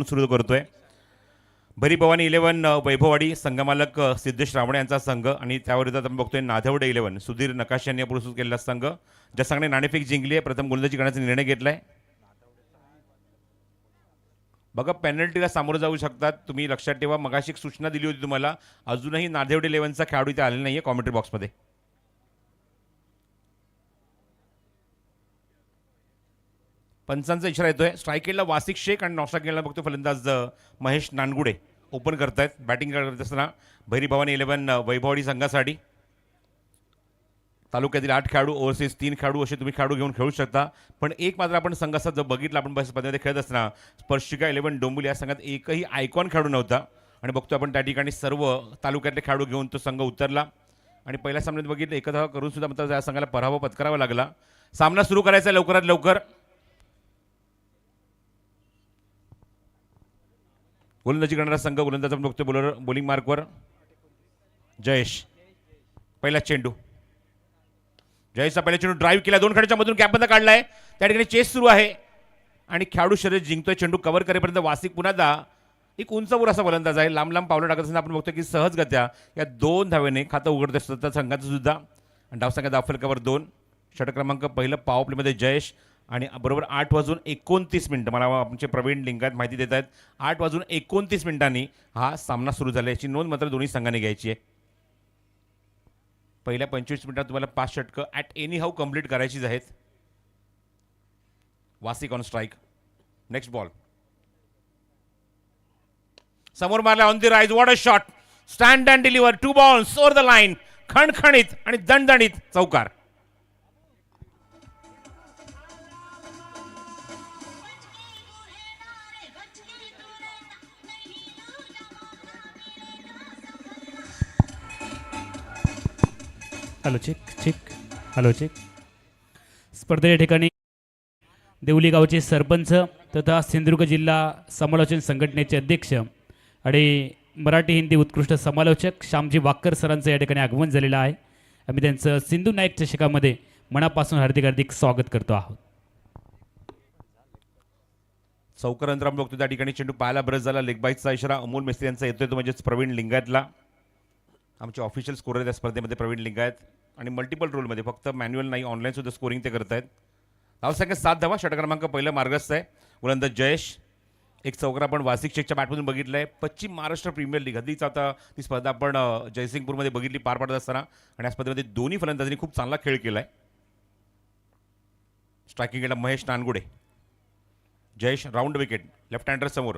सुरू करतोय. भवानी 11 वैभववाडी संघमालक सिद्धेश रावणे यांचा संघ आणि त्याविरोधात आपण बघतोय नाधवडे 11 सुधीर नकाश यांनी पुरस्कृत केलेला संघ ज्या संघाने नाणेफेक जिंकली आहे. प्रथम गोलंदाजी करण्याचा निर्णय घेतलाय. बघा पेनल्टीला सामोरं जाऊ शकतात तुम्ही, लक्षात ठेवा. मगाशी एक सूचना दिली होती तुम्हाला, अजूनही नाधवडे 11चा खेळाडू इथे आलेला नाहीये कॉमेंट्री बॉक्समध्ये. पंचांचा इशारा येतोय. स्ट्राईक केला वासिक शेख आणि नॉस्ट्राईक केला बघतो फलंदाज महेश नानगुडे ओपन करतायत. बॅटिंग करत असताना भवानी 11 वैभववाडी संघासाठी तालुक्यातील 8 खेळाडू, ओव्हरसीज 3 खेळाडू असे तुम्ही खेळाडू घेऊन खेळू शकता. पण एक मात्र आपण संघाचा जर बघितला, आपण स्पर्धेमध्ये खेळत असताना स्पर्शिका 11 डोंबिवली या संघात एकही आयकॉन खेळाडू नव्हता आणि बघतो आपण त्या ठिकाणी सर्व तालुक्यातले खेळाडू घेऊन तो संघ उतरला आणि पहिल्या सामन्यात बघितलं एकत्र करून सुद्धा मात्र या संघाला पराभव पत्करावा लागला. सामना सुरू करायचा लवकरात लवकर. गोलंदाजी करणारा संघ, गोलंदाज आपण बघतोय बॉलर बॉलिंग मार्कवर जयेश. पहिला चेंडू जयेशचा पहिला चेंडू ड्राईव्ह केला, 2 खेळाच्या मधून कॅपबंद काढलाय. त्या ठिकाणी चेस सुरू आहे आणि खेळाडू शर्यत जिंकतोय. चेंडू कव्हर करेपर्यंत वासिक पुन्हा एक उंचवर असा गोलंदाज आहे. लांब लांब पावलं टाकत असताना आपण बघतो की सहजगत्या या 2 धावेने खातं उघडत असतं संघाचं सुद्धा. आणि धावसंख्या धावफलकावर 2. षटक क्रमांक पहिलं पॉवर प्लेमध्ये जयेश आणि बरोबर 8:29 मला आमचे प्रवीण लिंगायत माहिती देत आहेत. 8:29 हा सामना सुरू झाला. याची नोंद मात्र दोन्ही संघांनी घ्यायची आहे. पहिल्या 25 मिनिटात तुम्हाला 5 षटकं ॲट एनी हाऊ कंप्लीट करायचीच आहेत. Wasik on strike. Next ball समोर मारला on the rise. What a shot. Stand and deliver. 2 balls over the line. खणखणीत आणि दणदणीत चौकार. Hello check check. Hello check. स्पर्धेच्या ठिकाणी देवली गावचे सरपंच तथा सिंधुदुर्ग जिल्हा समालोचन संघटनेचे अध्यक्ष आणि मराठी हिंदी उत्कृष्ट समालोचक श्यामजी वाक्कर सरांचं या ठिकाणी आगमन झालेलं आहे. आम्ही त्यांचं सिंधू नाईक चषकामध्ये मनापासून हार्दिक हार्दिक स्वागत करतो आहोत. चौकार अंतराम बघतो त्या ठिकाणी चेंडू पाहायला बरंच झाला. लेगबाईचा इशारा अमोल मिस्त्री यांचा येतोय, तो म्हणजेच प्रवीण लिंगायतला. आमचे ऑफिशियल स्कोरर त्या स्पर्धेमध्ये प्रवीण लिंगायत आणि मल्टिपल रोलमध्ये, फक्त मॅन्युअल नाही ऑनलाईन सुद्धा स्कोरिंग ते करत आहेत. धावसंख्या 7 धावा. षटक क्रमांक पहिलं मार्गस्थ आहे गोलंदाज जयेश. एक चौकार आपण वासिक शेखच्या बॅटमधून बघितलं आहे. पश्चिम महाराष्ट्र प्रीमियर लीग हल्लीच आता ती स्पर्धा आपण जयसिंगपूरमध्ये बघितली पार पाडत असताना आणि या स्पर्धेमध्ये दोन्ही फलंदाजांनी खूप चांगला खेळ केला आहे. स्ट्रायकिंग केला Mahesh Nangude. Jayesh round wicket, left हँडर समोर.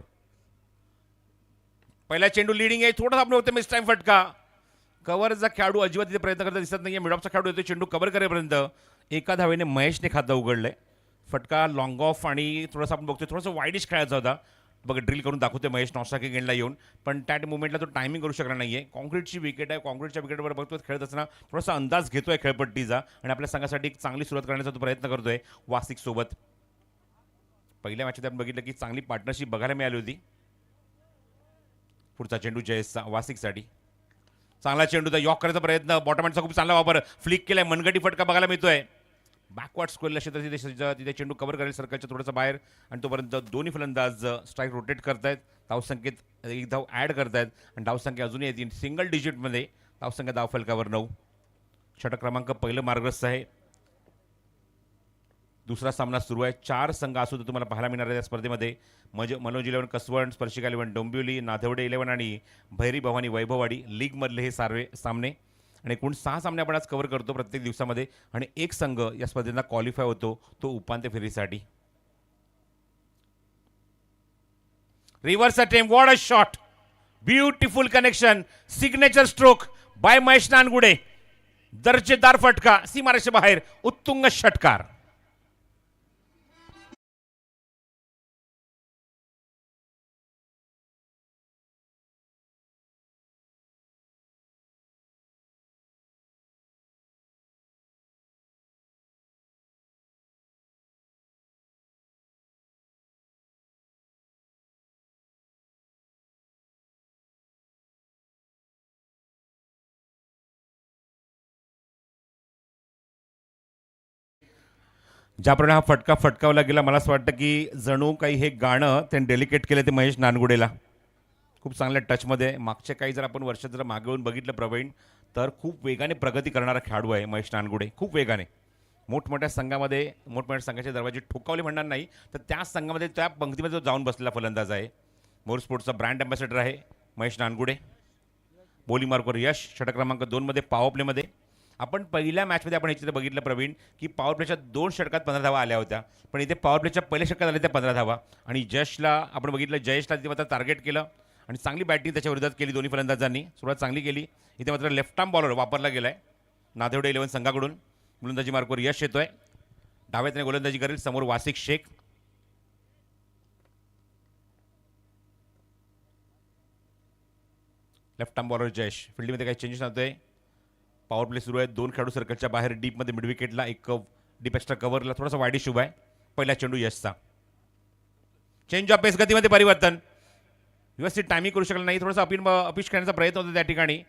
पहिला चेंडू लिडिंग आहे. थोडासा आपण होतं मिस टाइम फटका. कव्हरचा खेळाडू अजिबात तिथे प्रयत्न करता दिसत नाही. मिडऑफचा खेळाडू येतो, चेंडू कव्हर करेपर्यंत एका धावेने महेशने खातं उघडलंय. फटका लॉंग ऑफ आणि थोडासा आपण बघतोय थोडासा वाईडिश खेळायचा होता. बघा ड्रिल करून दाखवतोय महेश नॉस्ट्राकिंग एंडला येऊन, पण त्या मुवमेंटला तो टायमिंग करू शकला नाही आहे. कॉन्क्रीटची विकेट आहे. कॉन्क्रीटच्या विकेटवर बघतो खेळत असताना थोडासा अंदाज घेतोय खेळपट्टीचा आणि आपल्या संघासाठी एक चांगली सुरुवात करण्याचा तो प्रयत्न करतोय वासिक सोबत. पहिल्या मॅचमध्ये आपण बघितलं की चांगली पार्टनरशिप बघायला मिळाली होती. पुढचा चेंडू जयेशचा वासिकसाठी. चांगला चेंडूचा यॉक करायचा प्रयत्न. बॉटम हँडचा खूप चांगला वापर. फ्लिक केलाय. मनगटी फटका बघायला मिळतोय. बॅकवर्ड स्कोअरला क्षेत्र तिथे चेंडू कव्हर करेल सर्कलच्या थोडंसं बाहेर आणि तोपर्यंत दोन्ही फलंदाज स्ट्राईक रोटेट करतायत. धावसंख्येत एक धाव ॲड करतायत आणि धावसंख्या अजूनही येते सिंगल डिजिटमध्ये. धावसंख्या धाव फलकावर 9. षटक क्रमांक पहिलं मार्गस्थ आहे. दुसरा सामना सुरू आहे. 4 संघ असू तर तुम्हाला पाहायला मिळणार आहे या स्पर्धेमध्ये. मनोज 11 कसवण, स्पर्शिका 11 डोंबिवली, नाधवडे 11 आणि भवानी वैभववाडी लीगमधले हे सारे सामने आणि एकूण 6 सामने आपण आज कव्हर करतो प्रत्येक दिवसामध्ये आणि एक संघ या स्पर्धेला क्वालिफाय होतो तो उपांत्य फेरीसाठी. Reverse attempt. What a shot. Beautiful connection. Signature stroke bye Mahesh Nangude. दर्जेदार फटका सीमारेषे बाहेर. उत्तुंग षटकार. ज्याप्रमाणे हा फटका फटकावला गेला, मला असं वाटतं की जणू काही हे गाणं त्यांनी डेलिकेट केलं ते महेश नानगुडेला. खूप चांगल्या टचमध्ये. मागच्या काही जर आपण वर्षात जर मागे येऊन बघितलं प्रवीण, तर खूप वेगाने प्रगती करणारा खेळाडू आहे महेश नानगुडे, खूप वेगाने. मोठमोठ्या संघामध्ये मोठमोठ्या संघाचे दरवाजे ठोकावले म्हणणार नाही, तर त्या संघामध्ये त्या पंक्तीमध्ये जो जाऊन बसलेला फलंदाज आहे. मोर स्पोर्ट्सचा ब्रँड अँबॅसेडर आहे महेश नानगुडे. बोली मार्कवर यश, षटक क्रमांक 2मध्ये पॉवर प्लेमध्ये. आपण पहिल्या मॅचमध्ये आपण याच्यात बघितलं प्रवीण की पॉवर प्लेच्या 2 षटकात 15 धावा आल्या होत्या, पण इथे पॉवर प्लेच्या पहिल्या षटकात आल्या त्या 15 धावा. आणि जयशला आपण बघितलं, जयशला तिथे मात्र टार्गेट केलं आणि चांगली बॅटिंग त्याच्या विरोधात केली दोन्ही फलंदाजांनी. सुरुवात चांगली केली. इथे मात्र लेफ्ट आर्म बॉलर वापरला गेला आहे नादेवडे 11 संघाकडून. गोलंदाजी मार्कवर यश येतोय. डाव्याने गोलंदाजी करेल समोर Vasik Shaikh. Left arm bowler जयश. फील्डमध्ये काही चेंजेस नव्हते. पॉवर प्ले सुरू आहे. 2 खेळाडू सर्कलच्या बाहेर डीपमध्ये मिड विकेटला, एक डीप एक्स्ट्रा कव्हरला थोडासा वाईडी शुभ आहे. पहिला चेंडू यशचा. चेंज ऑफ पेस, गतीमध्ये परिवर्तन. व्यवस्थित टायमिंग करू शकला नाही. थोडासा अपिश करण्याचा प्रयत्न होता त्या ठिकाणी,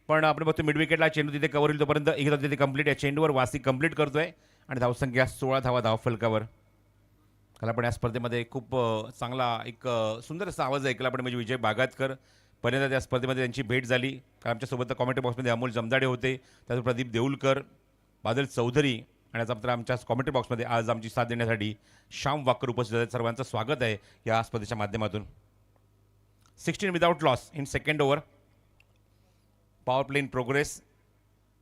पण आपण बघतो मिड विकेटला चेंडू तिथे कव्हर होईल तोपर्यंत एकदा तिथे कंप्लीट आहे. चेंडूवर वासिक कंप्लीट करतोय आणि धावसंख्या 16 धावा धाव फलकावर. काल आपण या स्पर्धेमध्ये खूप चांगला एक सुंदर असा आवाज ऐकला आपण, म्हणजे विजय बागातकर. पहिल्यांदा त्या स्पर्धेमध्ये त्यांची भेट झाली. कारण आमच्यासोबत कॉमेंट्री बॉक्समध्ये अमोल जमदाडे होते, त्यानंतर प्रदीप देऊलकर, बादल चौधरी आणि आता मात्र आमच्या कॉमेंट्री बॉक्समध्ये आज आमची साथ देण्यासाठी श्याम वाकर उपस्थित आहेत. सर्वांचं स्वागत आहे या स्पर्धेच्या माध्यमातून. 16 without loss in second over. Power play in progress.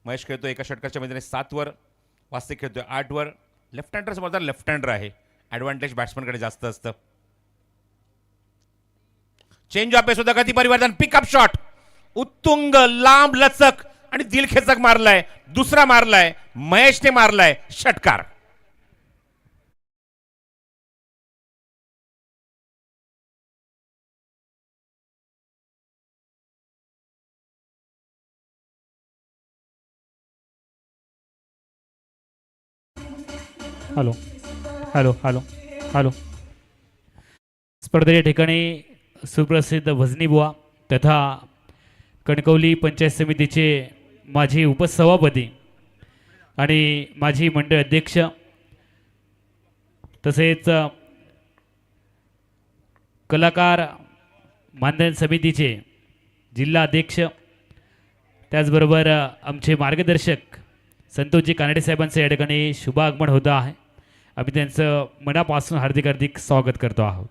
Mahesh खेळतो एका षटकाच्या मध्ये 7 वर, वास्तिक खेळतोय 8 वर. लेफ्ट हँडर समोर लेफ्ट हँडर आहे, ॲडव्हान्टेज बॅट्समनकडे जास्त असतं. चेंज ऑफ सुद्धा गती परिवर्तन. पिकअप शॉट उत्तुंग, लांब लचक आणि दिलखेचक मारलाय. दुसरा मारलाय महेशने, मारलाय षटकार. Hello hello hello hello. स्पर्धेच्या ठिकाणी सुप्रसिद्ध भजनी बुवा तथा कणकवली पंचायत समितीचे माजी उपसभापती आणि माजी मंडळ अध्यक्ष, तसेच कलाकार मानधन समितीचे जिल्हा अध्यक्ष, त्याचबरोबर आमचे मार्गदर्शक संतोषजी कानडे साहेबांचं या ठिकाणी शुभ आगमन होतं आहे. आम्ही त्यांचं मनापासून हार्दिक हार्दिक स्वागत करतो आहोत.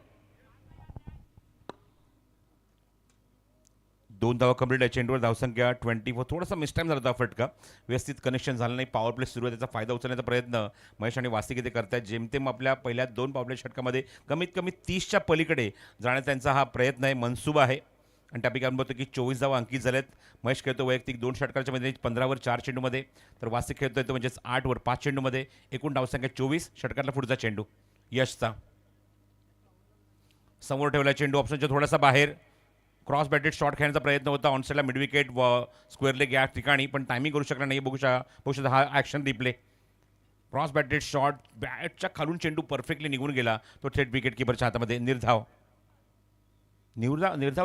2 धावा कंप्लीट आहे. चेंडूवर धावसंख्या 24. थोडासा मिसटाईम झाला होता फटका, व्यवस्थित कनेक्शन झालं नाही. पॉवर प्ले सुरू आहे, त्याचा फायदा उचलण्याचा प्रयत्न महेश आणि वासिक इथे करतायत. जेमतेम आपल्या पहिल्या 2 पॉवर प्ले षटकामध्ये कमीत कमी 30च्या पलीकडे जाण्याचा त्यांचा हा प्रयत्न आहे, मनसुबा आहे. आणि त्यापैकी आपण बघतो की 24 धावा अंकित झाल्यात. महेश खेळतो वैयक्तिक 2 षटकाच्या मध्ये 15 वर 4 चेंडूमध्ये, तर वासिक खेळतोय तो म्हणजेच 8 वर 5 चेंडूमध्ये. एकूण धावसंख्या 24. षटकातला पुढचा चेंडू यशचा. समोर ठेवला चेंडू ऑप्शनच्या थोडासा बाहेर. क्रॉस बॅटेड शॉट खेळण्याचा प्रयत्न होता ऑनसाईडला मिड विकेट व स्क्वेअर लेग या ठिकाणी, पण टायमिंग करू शकला नाही. बघू शकता हा action replay. Cross batted shot, बॅटच्या खालून चेंडू परफेक्टली निघून गेला, तो थेट विकेट किपरच्या हातामध्ये. निर्धाव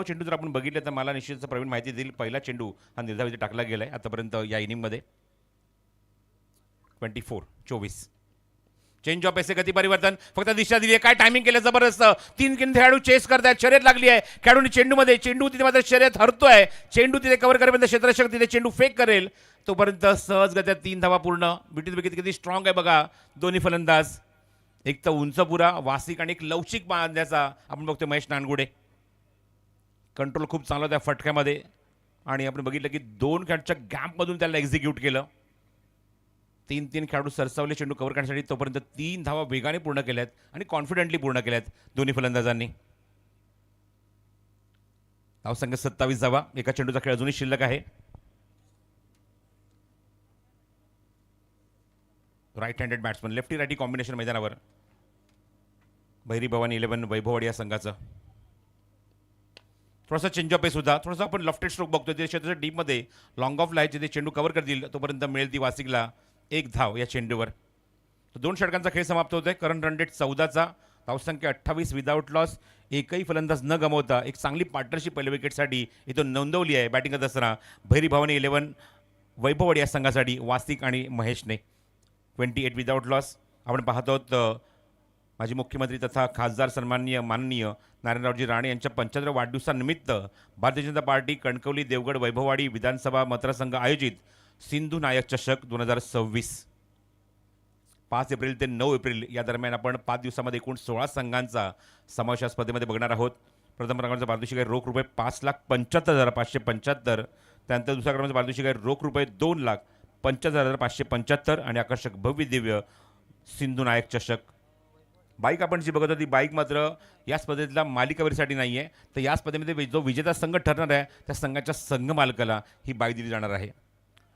चेंडू जर आपण बघितलं तर मला निश्चितच प्रवीण माहिती देईल. पहिला चेंडू हा निर्धाव इथे टाकला गेला आहे आतापर्यंत या इनिंगमध्ये. 24. चेंज ऑफ गती परिवर्तन, फक्त दिशा दिली आहे. काय टायमिंग केलं जबरदस्त. 3 खेळाडू चेस करतायत, शर्यत लागली आहे खेळाडूंनी चेंडूमध्ये. चेंडू तिथे मात्र शर्यत हरतोय. चेंडू तिथे कव्हर करेपर्यंत क्षेत्ररक्षक तिथे चेंडू फेक करेल तोपर्यंत सहजगत्या 3 धावा पूर्ण. ब्रिटिश किती स्ट्रॉंग आहे बघा दोन्ही फलंदाज. एक तर उंच पुरा वासिक आणि एक लवचिक बांधण्याचा आपण बघतोय महेश नानगुडे. कंट्रोल खूप चांगला त्या फटक्यामध्ये आणि आपण बघितलं की 2 खेळाडूच्या गॅपमधून त्याला एक्झिक्यूट केलं. 3 खेळाडू सरसावले चेंडू कव्हर करण्यासाठी, तोपर्यंत 3 धावा वेगाने पूर्ण केल्यात आणि कॉन्फिडेंटली पूर्ण केल्यात दोन्ही फलंदाजांनी. धावसंख्या 27 धावा. एका चेंडूचा खेळ अजूनही शिल्लक आहे. Right handed batsman, lefty righty combination मैदानावर. भैरी भवानी 11 वैभववाडी या संघाचं. थोडासा चेंज ऑफ पेस सुद्धा, थोडासा आपण लफ्टेड स्ट्रोक बघतोय. ते क्षेत्राच्या डीपमध्ये लॉंग ऑफ लाईट जिथे चेंडू कव्हर करतील तोपर्यंत मिळेल ती वासिकला 1 धाव या चेंडूवर. 2 षटकांचा खेळ समाप्त होतोय. करंट रन रेट 14चा, धावसंख्या 28 विदाउट लॉस. एकही फलंदाज न गमावता एक चांगली पार्टनरशिप पहिल्या विकेटसाठी इथं नोंदवली आहे बॅटिंग करत असताना भैरी भवानी 11 वैभववाडी या संघासाठी वासिक आणि महेशने. 28 विदाउट लॉस. आपण पाहत आहोत माजी मुख्यमंत्री तथा खासदार सन्माननीय माननीय नारायणरावजी राणे यांच्या 75व्या वाढदिवसानिमित्त भारतीय जनता पार्टी कणकवली देवगड वैभववाडी विधानसभा मतदारसंघ आयोजित सिंधू नायक चषक 2026 5 एप्रिल ते 9 एप्रिल या दरम्यान आपण 5 दिवसामध्ये एकूण 16 संघांचा समावेश या स्पर्धेमध्ये बघणार आहोत. प्रथम क्रमांकाचा पारितोषिक आहे रोख रुपये 5,75,575. त्यानंतर दुसऱ्या क्रमांकाचा पारितोषिक आहे रोख रुपये 2,75,575 आणि आकर्षक भव्य दिव्य सिंधू नायक चषक. बाईक आपण जी बघत होती बाईक मात्र या स्पर्धेतल्या मालिकावीरसाठी नाही आहे, तर या स्पर्धेमध्ये जो विजेता संघ ठरणार आहे त्या संघाच्या संघ मालकाला ही बाईक दिली जाणार आहे.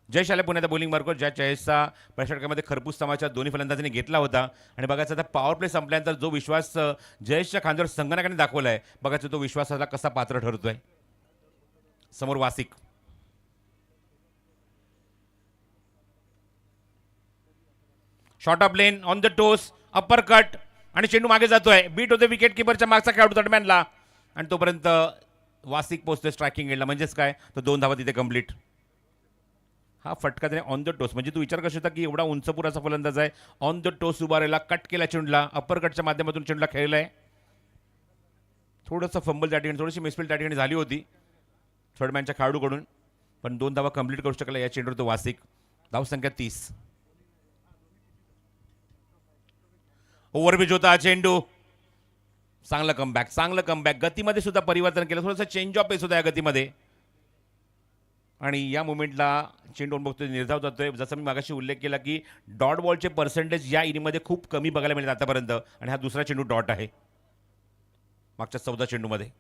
जयेश आले पुण्याचा बॉलिंग मार्कवर, ज्या जयेशचा प्रषटकामध्ये खरपूस समाच्या दोन्ही फलंदाजांनी घेतला होता. आणि बघायचं आता पॉवर प्ले संपल्यानंतर जो विश्वास जयेशच्या खांद्यावर संगणकाने दाखवला आहे, बघायचं तो विश्वासाला कसा पात्र ठरतोय. समोर Wasik, short of length on the toes, upper cut आणि चेंडू मागे जातोय. बीट होते विकेट किपरच्या मागचा खेळाडू तटमॅनला आणि तोपर्यंत वासिक पोहोचतोय स्ट्रायकिंग एंडला. म्हणजेच काय, तर 2 धावा तिथे कंप्लीट. हा फटका त्याने ऑन द टोस, म्हणजे तू विचार करू शकता की एवढा उंचपुराचा फलंदाज आहे, ऑन द टोस उभा राहिला, कट केला चेंडूला, अप्पर कटच्या माध्यमातून चेंडूला खेळलाय. थोडंसं फंबल त्या ठिकाणी, थोडीशी मिसफील त्या ठिकाणी झाली होती थर्डमॅनच्या खेळाडूकडून, पण 2 धावा कंप्लीट करू शकला या चेंडूवर तो वासिक. धावसंख्या 30. ओव्हरपिच होता चेंडू. चांगलं कमबॅक, गतीमध्ये सुद्धा परिवर्तन केलं, थोडंसं चेंज ऑफ पेस होता या गतीमध्ये. आणि या मुवमेंटला चेंडू बघतोय निर्धाव जातोय. जसं मी मागाशी उल्लेख केला की डॉट बॉलचे पर्सेंटेज या इनिंगमध्ये खूप कमी बघायला मिळतात आतापर्यंत, आणि हा दुसरा चेंडू डॉट आहे मागच्या 14 चेंडूमध्ये.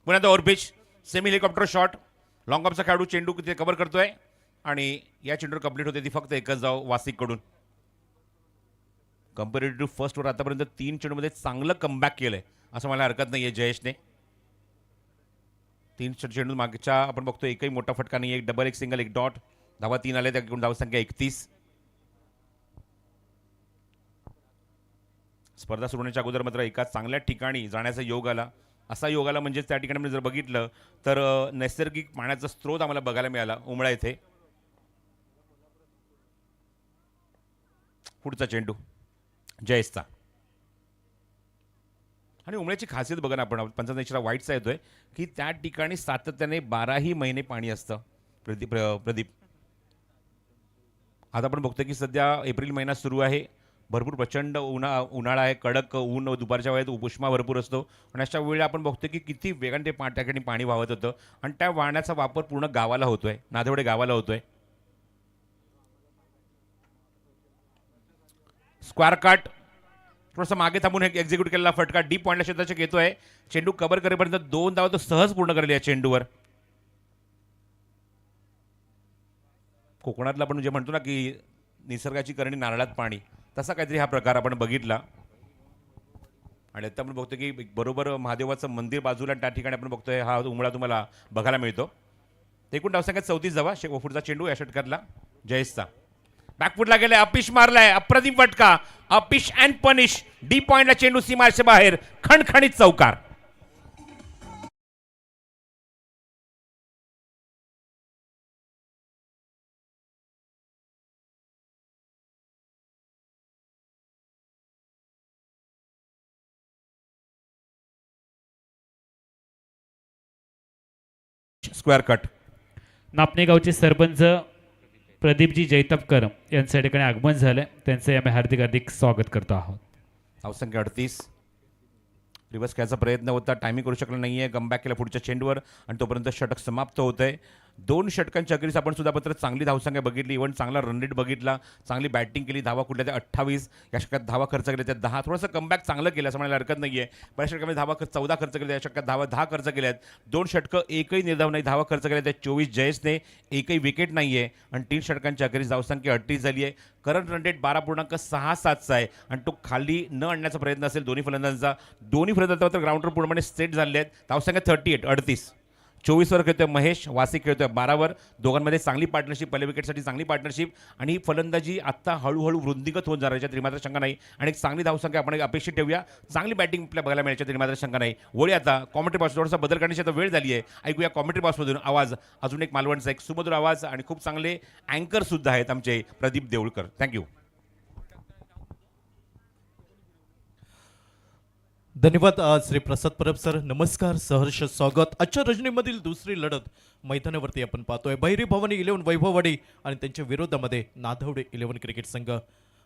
पुन्हा overpitch, semi helicopter shot, long ऑफचा खेळाडू चेंडू तिथे कव्हर करतोय आणि या चेंडूवर कंप्लीट होते ती फक्त एकच धाव वासिककडून. कंपॅरेटिव्ह टू फर्स्ट ओव्हर आतापर्यंत 3 चेंडूमध्ये चांगलं कमबॅक केलंय असं मला हरकत नाही आहे जयेशने. 3 चेंडू मागच्या आपण बघतो एकही मोठा फटका नाही, एक डबल, एक सिंगल, एक डॉट. धावा 3 आले, त्या धावसंख्या 31. स्पर्धा सुरू होण्याच्या अगोदर मात्र एका चांगल्या ठिकाणी जाण्याचा योग आला. असा योग आला म्हणजेच त्या ठिकाणी जर बघितलं तर नैसर्गिक पाण्याचा स्रोत आम्हाला बघायला मिळाला उमळा येथे. पुढचा चेंडू जयेशचा. आणि उमळ्याची खासियत बघा ना आपण, 55 वाईटचा येतोय की त्या ठिकाणी सातत्याने 12ही महिने पाणी असतं. प्रदीप आता आपण बघतोय की सध्या एप्रिल महिना सुरू आहे, भरपूर प्रचंड उन्हाळा आहे, कडक ऊन दुपारच्या वेळेत उष्मा भरपूर असतो. आणि अशा वेळेला आपण बघतोय की किती वेगाने ते त्या ठिकाणी पाणी वाहत होतं आणि त्या वाहण्याचा वापर पूर्ण गावाला होतोय, नादेवडे गावाला होतोय. स्क्वेअर कट, थोडंसं मागे थांबून एक्झिक्यूट केलेला फटका डीप पॉईंटला क्षेत्राचे घेतोय. चेंडू कव्हर करेपर्यंत 2 धावा तो सहज पूर्ण करेल या चेंडूवर. कोकणातला आपण जे म्हणतो ना की निसर्गाची करणी नारळात पाणी, तसा काहीतरी हा प्रकार आपण बघितला. आणि आता आपण बघतो की बरोबर महादेवाचं मंदिर बाजूला त्या ठिकाणी आपण बघतोय हा उमळा तुम्हाला बघायला मिळतो. एकूण धावसंख्या 34 धावा. पुढचा चेंडू या षटकातला जयेशचा. बॅकफुटला गेलाय, अपिश मारलाय, अप्रतिम फटका, अपिश अँड पनिश. डी पॉइंटला चेंडू सीमाच्या बाहेर, खणखणीत चौकार. Square cut. नापणेगावचे सरपंच प्रदीपजी जैतपकर यांच्या ठिकाणी आगमन झालं, त्यांचे आम्ही हार्दिक स्वागत करतो आहोत. धावसंख्या 38. रिव्हर्स खेळायचा प्रयत्न होता, टायमिंग करू शकला नाही आहे, कमबॅक केला पुढच्या चेंडूवर आणि तोपर्यंत षटक समाप्त होत आहे. 2 षटकांच्या अखेरीस आपण सुद्धा पत्र चांगली धावसंख्या बघितली, इव्हन चांगला रन रेट बघितला, चांगली बॅटिंग केली. धावा कुठल्या त्या 28, या षटकात धावा खर्च केल्या त्या 10. थोडंसं कमबॅक चांगलं केलं असं म्हणायला हरकत नाही आहे. बऱ्याच षटकामध्ये धावा 14 खर्च केल्या, या षटकात धावा 10 खर्च केल्या आहेत. 2 षटकं एकही निर्धाव नाही, धावा खर्च केल्या त्या 24 जयेशने, एकही विकेट नाही आहे आणि 3 षटकांच्या अखेरीस धावसंख्या 38 झाली आहे. करंट रन रेट 12.67चा आहे आणि तो खाली न आणण्याचा प्रयत्न असेल दोन्ही फलंदाजांचा. दोन्ही फलंदाज मात्र ग्राउंडवर पूर्णपणे सेट झाले आहेत. धावसंख्या 38. 24 खेळतोय महेश, वासी खेळतोय 12 दोघांमध्ये चांगली पार्टनरशिप, पहिल्या विकेटसाठी चांगली पार्टनरशिप आणि ही फलंदाजी आत्ता हळूहळू वृद्धिंगत होत जाणार याच्यात त्रिमात्र शंका नाही आणि एक चांगली धावसंख्या आपण अपेक्षित ठेवूया. चांगली बॅटिंग आपल्या बघायला मिळायची त्रिमात्र शंका नाही. वळी आता कॉमेंट्री बॉक्स थोडासा बदल करण्याची आता वेळ झाली आहे. ऐकूया कॉमेंट्री बॉक्समधून आवाज, अजून एक मालवणचा एक सुमधुर आवाज आणि खूप चांगले अँकर सुद्धा आहेत आमचे प्रदीप देऊळकर. थँक्यू. धन्यवाद श्री प्रसाद परब सर. नमस्कार, सहर्ष स्वागत. आजच्या रजनीमधील दुसरी लढत मैदानावरती आपण पाहतोय. भैरी भवानी 11 वैभववाडी आणि त्यांच्या विरोधामध्ये नाधवडे 11 क्रिकेट संघ.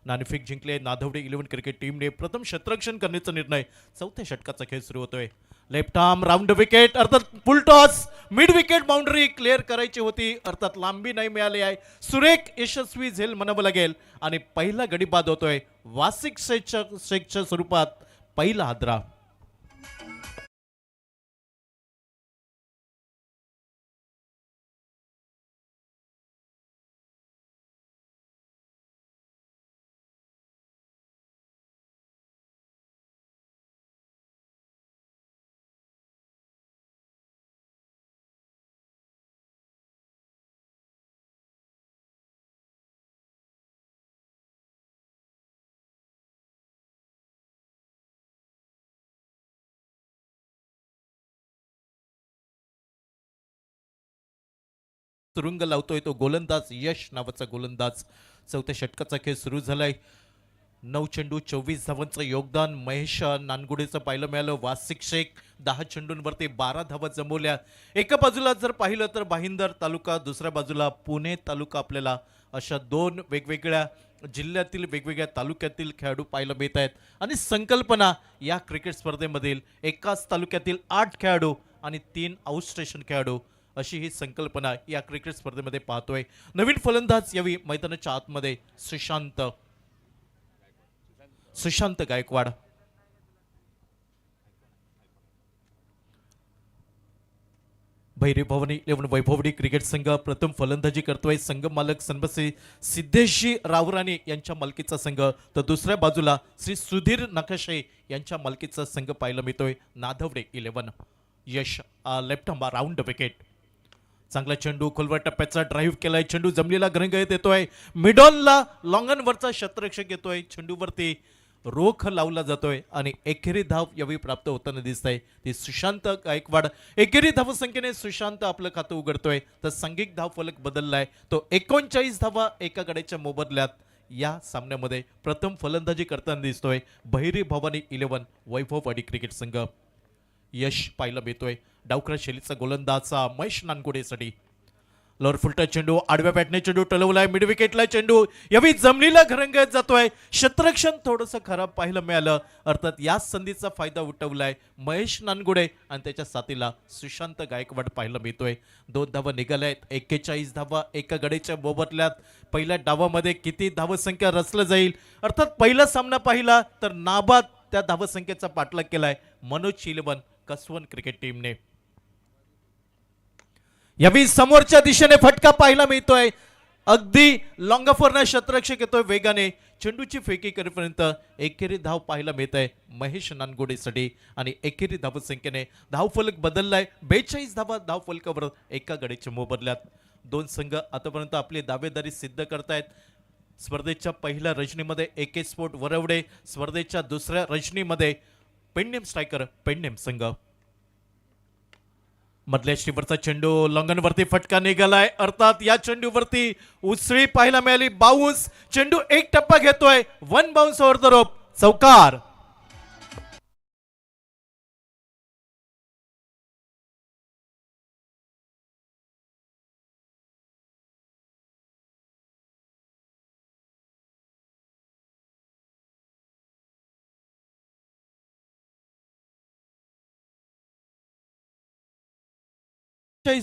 नाणेफेक जिंकले नाधवडे 11 क्रिकेट टीमने. प्रथम क्षेत्ररक्षण करण्याचा निर्णय. चौथ्या षटकाचा खेळ सुरू होतोय. लेफ्ट आर्म राऊंड विकेट अर्थात फुल toss, mid wicket boundary clear करायची होती अर्थात लांबी नाही मिळाली आहे. सुरेख यशस्वी झेल म्हणावं लागेल आणि पहिला गडी बाद होतोय. वासिक शेखच्या स्वरूपात पहिला हादरा. तुरुंग लावतोय तो गोलंदाज यश नावाचा गोलंदाज. चौथ्या षटकाचा खेळ सुरू झालाय. 9 चेंडू 24 धावांचं योगदान महेश नानगुडेचं पाहायला मिळालं. वासिक शेख 10 चेंडूंवरती 12 धावा जमवल्या. एका बाजूला जर पाहिलं तर भाईंदर तालुका, दुसऱ्या बाजूला पुणे तालुका आपल्याला अशा दोन वेगवेगळ्या जिल्ह्यातील वेगवेगळ्या तालुक्यातील खेळाडू पाहायला मिळत आहेत. आणि संकल्पना या क्रिकेट स्पर्धेमधील एकाच तालुक्यातील 8 खेळाडू आणि 3 आउट स्टेशन खेळाडू अशी ही संकल्पना या क्रिकेट स्पर्धेमध्ये पाहतोय. नवीन फलंदाज यावी मैदानाच्या आतमध्ये सुशांत गायकवाड. भैरी भवानी 11 वैभववाडी क्रिकेट संघ प्रथम फलंदाजी करतोय. संघ मालक सन्मश्री सिद्धेशी रावराणी यांच्या मालकीचा संघ, तर दुसऱ्या बाजूला श्री सुधीर नकाशे यांच्या मालकीचा संघ पाहायला मिळतोय. नाधवडे 11 यश लेफ्ट आर्म राऊंड विकेट. चांगला चेंडू खोलवर टप्प्याचा ड्राईव्ह केलाय. चेंडू जमलेला गरंगळीत येतोय. मिडॉनला लॉंगनवरचा क्षेत्ररक्षक येतोय. चेंडूवरती रोख लावला जातोय आणि एकेरी धाव यावेळी प्राप्त होताना दिसत आहे ती सुशांत गायकवाड. एकेरी धावसंख्येने सुशांत आपलं खातं उघडतोय. तर सांघिक धाव फलक बदललाय. तो 39 धावा एका गड्याच्या मोबदल्यात या सामन्यामध्ये प्रथम फलंदाजी करताना दिसतोय भैरी भवानी 11 वैभववाडी क्रिकेट संघ. यश पाहायला मिळतोय. डावखरा शैलीचा गोलंदाज महेश नानगुडेसाठी. लोअर फुलटा चेंडू आडव्या बॅटने चेंडू टलवलाय. मिड विकेटला चेंडू यावेळी जमनीला घरंगळत जातोय. क्षेत्ररक्षण थोडंसं खराब पाहायला मिळालं. अर्थात याच संधीचा फायदा उठवलाय महेश नानगुडे आणि त्याच्या साथीला सुशांत गायकवाड पाहायला मिळतोय. 2 धावा निघाल्या आहेत. 41 धावा एका गडीच्या मोबदल्यात. पहिल्या डावामध्ये किती धावसंख्या रचलं जाईल. अर्थात पहिला सामना पाहिला तर नाबाद त्या धावसंख्येचा पाठलाग केलाय मनोज शिलवन कसवन क्रिकेट टीमने. यावेळी समोरच्या दिशेने फटका पाहायला मिळतोय. अगदी लॉंगफोरना क्षेत्ररक्षक येतोय वेगाने. चेंडूची फेकी करेपर्यंत एकेरी धाव पाहायला मिळत आहे महेश नानगुडेसाठी आणि एकेरी धावसंख्येने धावफलक बदललाय. 42 धावा धावफलकावर एका गडीच्या मोबदल्यात. 2 संघ आतापर्यंत आपली दावेदारी सिद्ध करतायत. स्पर्धेच्या पहिल्या रजनीमध्ये AK स्पोर्ट वरवडे, स्पर्धेच्या दुसऱ्या रजनीमध्ये पेंडेम स्ट्रायकर पेंडेम संघ. मधल्या स्टीवरचा चेंडू लॉंगनवरती फटका निघालाय. अर्थात या चेंडूवरती उसळी पाहायला मिळाली. बाउन्स. चेंडू एक टप्पा घेतोय. 1 बाउन्स ओव्हर द रोप. चौकार.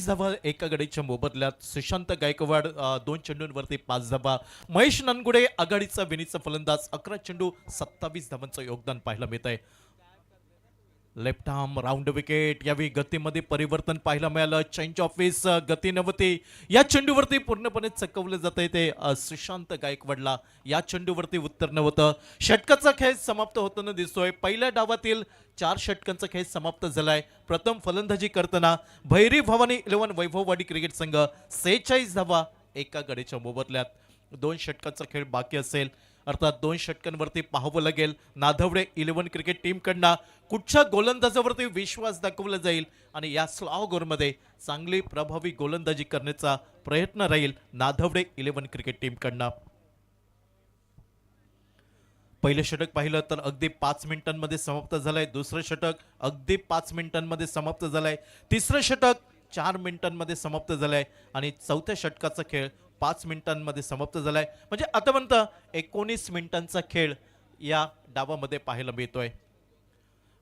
धावा एका गडीच्या मोबदल्यात. सुशांत गायकवाड 2 चेंडूंवरती 5 धावा. महेश नानगुडे आघाडीचा विनीचा फलंदाज 11 चेंडू 27 धावांचं योगदान पाहायला मिळत आहे. Left arm round wicket. यावेळी गतीमध्ये परिवर्तन पाहायला मिळालं. चेंज ऑफिस गती नव्हती. या चेंडूवरती पूर्णपणे चकवलं जात आहे ते सुशांत गायकवाडला. या चेंडूवरती उत्तर नव्हतं. षटकाचा खेळ समाप्त होताना दिसतोय. पहिल्या डावातील 4 षटकांचा खेळ समाप्त झालाय. प्रथम फलंदाजी करताना भैरी भवानी 11 वैभववाडी क्रिकेट संघ 46 धावा एका गडीच्या मोबदल्यात. 2 षटकांचा खेळ बाकी असेल, अर्थात 2 षटकांवरती पाहावं लागेल नाधवडे 11 क्रिकेट टीमकडनं कुठच्या गोलंदाजावरती विश्वास दाखवला जाईल आणि या स्लॉ गोरमध्ये चांगली प्रभावी गोलंदाजी करण्याचा प्रयत्न राहील नाधवडे 11 क्रिकेट टीमकडनं. पहिलं षटक पाहिलं तर अगदी 5 मिनिटांमध्ये समाप्त झालंय. दुसरं षटक अगदी 5 मिनिटांमध्ये समाप्त झालंय. तिसरं षटक 4 मिनिटांमध्ये समाप्त झालंय आणि चौथ्या षटकाचा खेळ 5 मिनिटांमध्ये समाप्त झालाय. म्हणजे आतापर्यंत 19 मिनिटांचा खेळ या डावामध्ये पाहायला मिळतोय.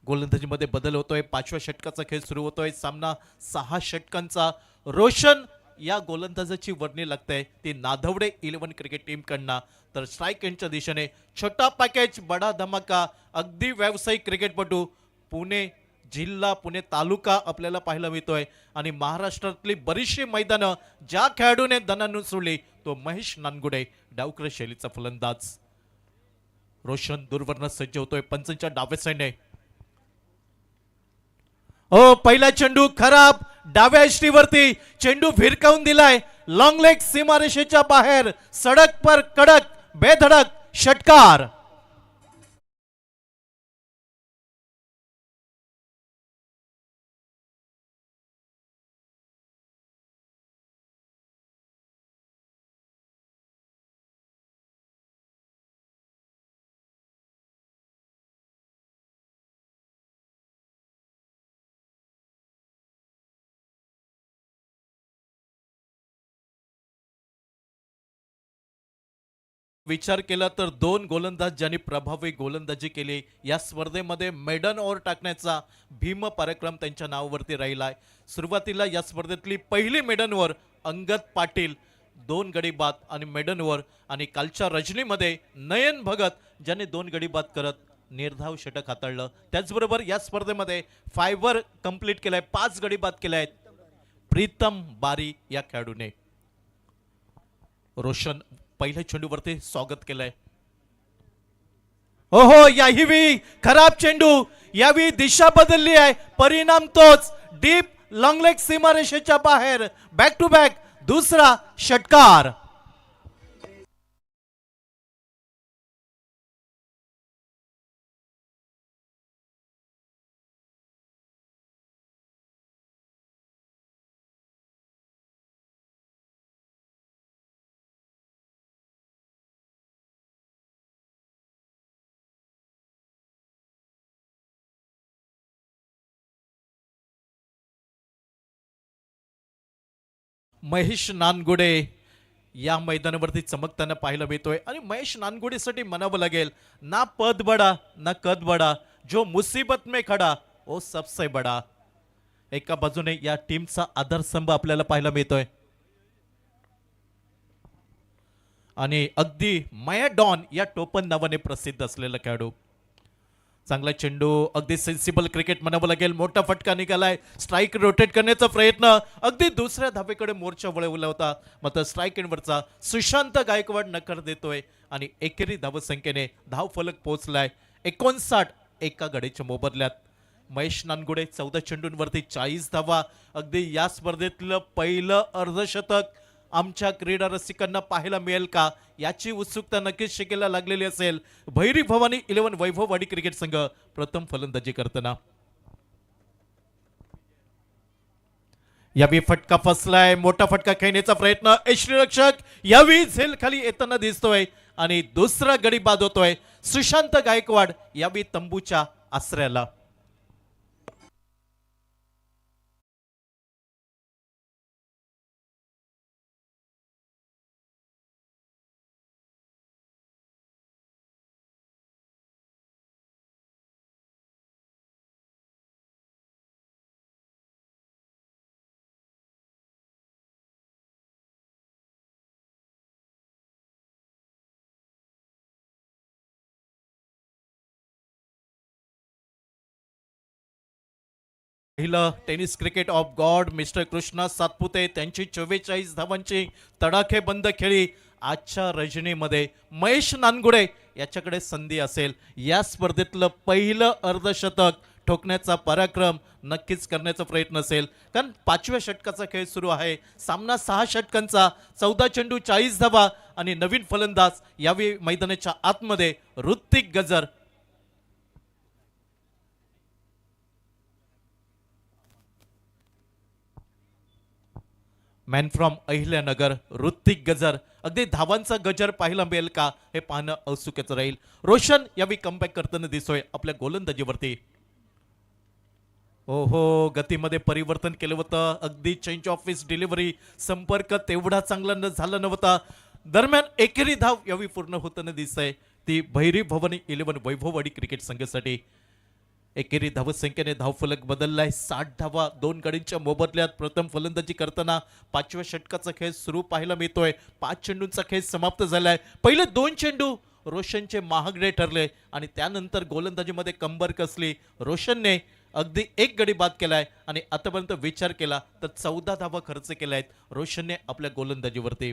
गोलंदाजीमध्ये बदल होतोय. 5व्या षटकाचा खेळ सुरू होतोय. सामना 6 षटकांचा. रोशन या गोलंदाजाची वर्णी लागते ती नाधवडे 11 क्रिकेट टीमकडनं. तर स्ट्राईक एंडच्या दिशेने छोटा पॅकेज बडा धमाका. अगदी व्यावसायिक क्रिकेटपटू पुणे जिल्हा पुणे तालुका आपल्याला पाहायला मिळतोय आणि महाराष्ट्रातली बरीचशी मैदानं ज्या खेळाडूने दणानून सोडली तो महेश नानगुडे डावकर शैलीचा फलंदाज. रोशन दूरवरनं सज्ज होतोय पंचांच्या डाव्या साईडने. ओ पहिला चेंडू खराब. डाव्या यष्टीवरती चेंडू भिरकावून दिलाय. लॉंग लेग सीमारेषेच्या बाहेर. सडक पर कडक बेधडक षटकार. विचार केला तर 2 गोलंदाज ज्यांनी प्रभावी गोलंदाजी केली या स्पर्धेमध्ये मेडन ओव्हर टाकण्याचा भीम पराक्रम त्यांच्या नावावरती राहिलाय. सुरुवातीला या स्पर्धेतली पहिली मेडन ओव्हर अंगद पाटील 2 गडी बाद आणि मेडन ओव्हर आणि कालच्या रजनीमध्ये नयन भगत ज्याने 2 गडी बाद करत निर्धाव षटक हाताळलं. त्याचबरोबर या स्पर्धेमध्ये फायबर कंप्लीट केलाय. 5 गडी बाद केले आहेत प्रीतम बारी या खेळाडूने. रोशन पहिल्या चेंडूवरती स्वागत केलंय. ओहो याही खराब चेंडू. यावी दिशा बदलली आहे. परिणाम तोच. डीप लॉंग लेग सीमारेषेच्या बाहेर. बॅक टू बॅक दुसरा षटकार. महेश नानगुडे या मैदानावरती चमकताना पाहायला मिळतोय आणि महेश नानगुडेसाठी म्हणावं लागेल ना पद बडा ना कद बडा, जो मुसीबत में खडा ओ सबसे बडा. एका बाजूने या टीमचा आधारस्तंभ आपल्याला पाहायला मिळतोय आणि अगदी माया डॉन या टोपण नावाने प्रसिद्ध असलेला खेळाडू. चांगला चेंडू. अगदी सेन्सिबल क्रिकेट म्हणावं लागेल. मोठा फटका निघालाय. स्ट्राईक रोटेट करण्याचा प्रयत्न. अगदी दुसऱ्या धावेकडे मोर्चा वळवला होता मात्र स्ट्राईक एंडवरचा सुशांत गायकवाड नकार देतोय आणि एकेरी धावसंख्येने धाव फलक पोहोचलाय 59 एका गडीच्या मोबदल्यात. महेश नानगुडे 14 चेंडूंवरती 40 धावा. अगदी या स्पर्धेतलं पहिलं अर्धशतक आमच्या क्रीडा रसिकांना पाहायला मिळेल का याची उत्सुकता नक्कीच शिकेला लागलेली असेल. भैरी भवानी 11 वैभववाडी क्रिकेट संघ प्रथम फलंदाजी करताना. यावेळी फटका फसलाय. मोठा फटका खेळण्याचा प्रयत्न. यष्टीरक्षक यावेळी झेल खाली येताना दिसतोय आणि दुसरा गडी बाद होतोय. सुशांत गायकवाड यावेळी तंबूच्या आश्रयाला. पहिलं tennis cricket of God mister Krishna Satpute त्यांची 44 धावांची तडाखेबंद खेळी आजच्या रजनीमध्ये महेश नानगुडे याच्याकडे संधी असेल या स्पर्धेतलं पहिलं अर्धशतक ठोकण्याचा पराक्रम नक्कीच करण्याचा प्रयत्न असेल कारण 5व्या षटकाचा खेळ सुरू आहे सामना 6 षटकांचा 14 चेंडू 40 धावा आणि नवीन फलंदाज यावेळी मैदानाच्या आतमध्ये ऋत्विक गजर मॅन फ्रॉम अहिल्यानगर ऋत्विक गजर अगदी धावांचा गजर पाहायला मिळेल का हे पाहणं औत्सुक्याचं राहील रोशन यावेळी कमबॅक करताना दिसतोय आपल्या गोलंदाजीवरती ओहो गतीमध्ये परिवर्तन केलं होतं अगदी चेंज ऑफ पीस डिलिव्हरी संपर्क तेवढा चांगला झाला नव्हता दरम्यान एकेरी धाव यावेळी पूर्ण होताना दिसतंय ती भैरी भवानी 11 वैभववाडी क्रिकेट संघासाठी एकेरी धावसंख्येने धावफलक बदललाय 60 धावा 2 गडींच्या मोबदल्यात प्रथम फलंदाजी करताना 5व्या षटकाचा खेळ सुरू पाहायला मिळतोय 5 चेंडूंचा खेळ समाप्त झालाय पहिले 2 चेंडू रोशनचे महागडे ठरले आणि त्यानंतर गोलंदाजीमध्ये कंबर कसली रोशनने अगदी 1 गडी बाद केलाय आणि आतापर्यंत विचार केला तर 14 धावा खर्च केल्या आहेत रोशनने आपल्या गोलंदाजीवरती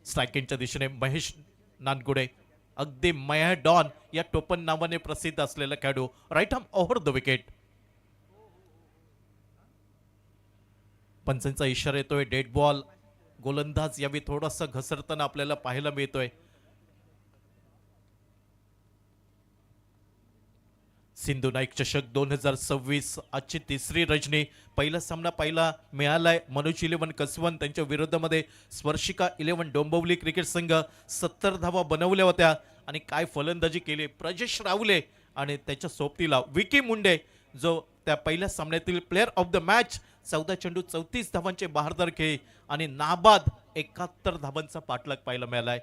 स्ट्रायकिंगच्या दिशेने महेश नानगुडे अगदी मया डॉन या टोपण नावाने प्रसिद्ध असलेला खेळाडू right arm over the wicket पंचांचा इशारा येतोय डेड बॉल गोलंदाज यावेळी थोडासा घसरताना आपल्याला पाहायला मिळतोय सिंधू नाईक चषक 2026 आजची तिसरी रजनी पहिला सामना पाहिला मिळालाय मनोज 11 कसवन त्यांच्या विरोधामध्ये स्पर्शिका 11 डोंबिवली क्रिकेट संघ 70 धावा बनवल्या होत्या आणि काय फलंदाजी केली प्रजेश रावले आणि त्याच्या सोबतीला विकी मुंडे जो त्या पहिल्या सामन्यातील प्लेअर ऑफ द मॅच 14 चेंडू 34 धावांचे बहारदार खेळी आणि नाबाद 71 धावांचा पाठलाग पाहायला मिळालाय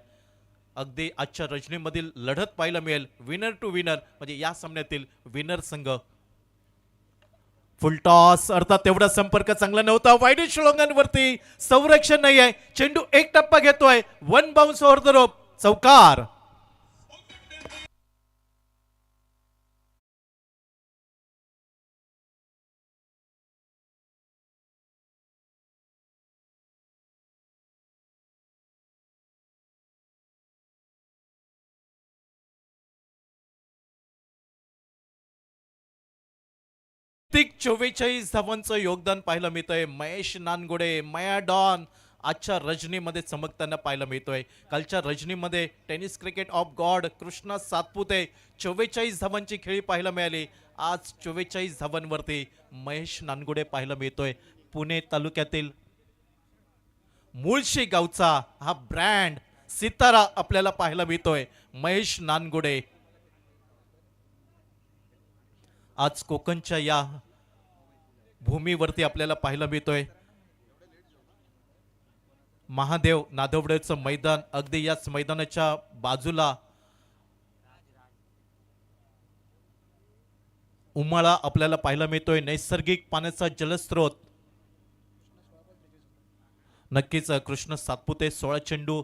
अगदी आजच्या रजनीमधील लढत पाहायला मिळेल विनर टू विनर म्हणजे या सामन्यातील विनर संघ फुल टॉस अर्थात तेवढा संपर्क चांगला नव्हता वाईड श्लोंगांवरती संरक्षण नाही आहे चेंडू एक टप्पा घेतोय 1 बाउन्स ओव्हर द रोप चौकार ऋत्विक 44 धावांचं योगदान पाहायला मिळतंय महेश नानगुडे मया डॉन आजच्या रजनीमध्ये चमकताना पाहायला मिळतोय कालच्या रजनीमध्ये tennis cricket of God Krishna Satpute 44 धावांची खेळी पाहायला मिळाली आज 44 धावांवरती महेश नानगुडे पाहायला मिळतोय पुणे तालुक्यातील मुळशी गावचा हा ब्रँड सितारा आपल्याला पाहायला मिळतोय महेश नानगुडे आज कोकणच्या या भूमीवरती आपल्याला पाहायला मिळतोय महादेव नादवडेचं मैदान अगदी याच मैदानाच्या बाजूला उमाळा आपल्याला पाहायला मिळतोय नैसर्गिक पाण्याचा जलस्रोत नक्कीच कृष्ण सातपुते 16 चेंडू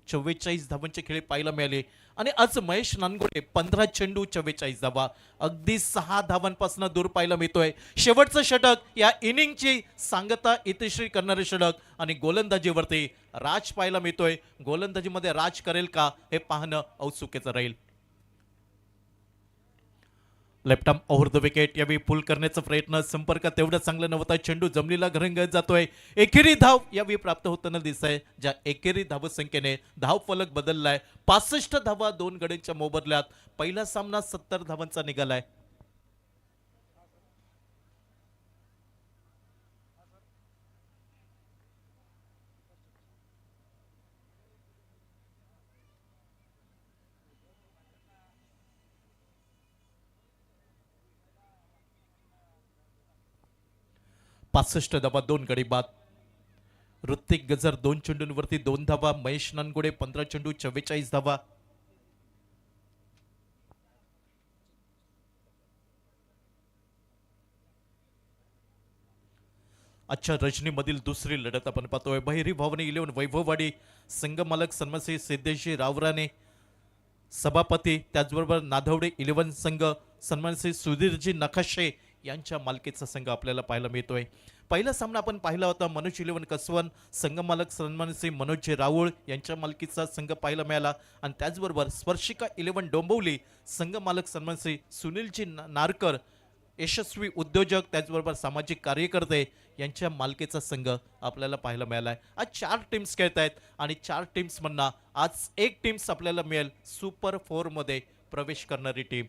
44 धावांची खेळी पाहायला मिळाली आणि आज महेश नानगुडे 15 चेंडू 44 धावा अगदी 6 धावांपासून दूर पाहायला मिळतोय शेवटचं षटक या इनिंगची सांगता इतिश्री करणारे षटक आणि गोलंदाजीवरती राज पाहायला मिळतोय गोलंदाजीमध्ये राज करेल का हे पाहणं औत्सुक्याचं राहील left arm over the wicket यावेळी पुल करण्याचा प्रयत्न संपर्क तेवढा चांगला नव्हता चेंडू जमिनीला घरंगळत जातोय एकेरी धाव यावेळी प्राप्त होताना दिसतंय ज्या एकेरी धाव संख्येने धाव फलक बदललाय 65 धावा 2 गडींच्या मोबदल्यात पहिला सामना 70 धावांचा निघालाय पासष्ट धावा 2 गडी बाद ऋत्विक गजर 2 चेंडूंवरती 2 धावा महेश नानगुडे 15 चेंडू 44 धावा आजच्या रजनीमधील दुसरी लढत आपण पाहतोय भैरी भवानी 11 वैभववाडी संघ मालक सन्मानश्री सिद्धेशी रावराणे सभापती त्याचबरोबर नादवडे 11 संघ सन्मानश्री सुधीरजी नकाशे यांच्या मालकीचा संघ आपल्याला पाहायला मिळतोय. पहिला सामना आपण पाहिला होता मनोज 11 कसवन संघ मालक सन्मानसी मनोज राऊळ यांच्या मालकीचा संघ पाहायला मिळाला आणि त्याचबरोबर स्पर्शिका 11 डोंबिवली संघ मालक सन्मानसी सुनीलजी नारकर यशस्वी उद्योजक त्याचबरोबर सामाजिक कार्यकर्ते यांच्या मालकीचा संघ आपल्याला पाहायला मिळाला आहे. आज 4 टीम्स खेळत आहेत आणि 4 टीम्समधनं आज एक टीम्स आपल्याला मिळेल सुपर 4 मध्ये प्रवेश करणारी टीम.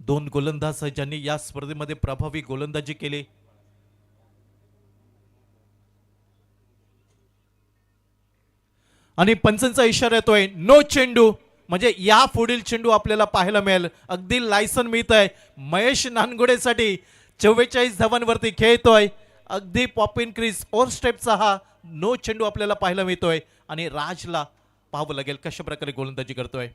दोन गोलंदाज ज्यांनी या स्पर्धेमध्ये प्रभावी गोलंदाजी केली. आणि पंचांचा इशारा येतोय नो चेंडू, म्हणजे या पुढील चेंडू आपल्याला पाहायला मिळेल. अगदी लायसन मिळत आहे महेश नानगुडेसाठी. 44 धावांवरती खेळतोय. अगदी पॉप इन क्रीज ओव्हर स्टेपचा हा नो चेंडू आपल्याला पाहायला मिळतोय आणि राजला पाहावं लागेल कशा प्रकारे गोलंदाजी करतोय.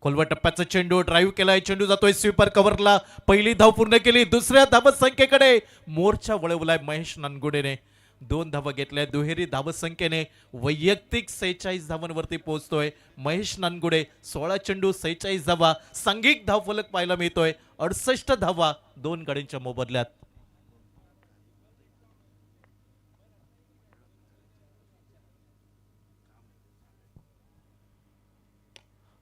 खोलवा टप्प्याचा चेंडू ड्राईव्ह केलाय. चेंडू जातोय स्वीपर कव्हरला. पहिली धाव पूर्ण केली. दुसऱ्या धावसंख्येकडे मोर्चा वळवलाय महेश नानगुडेने. 2 धावा घेतल्या. दुहेरी धावसंख्येने वैयक्तिक 46 धावांवरती पोहोचतोय महेश नानगुडे. 16 चेंडू 46 धावा. सांघिक धाव फलक पाहायला मिळतोय 68 धावा 2 गड्यांच्या मोबदल्यात.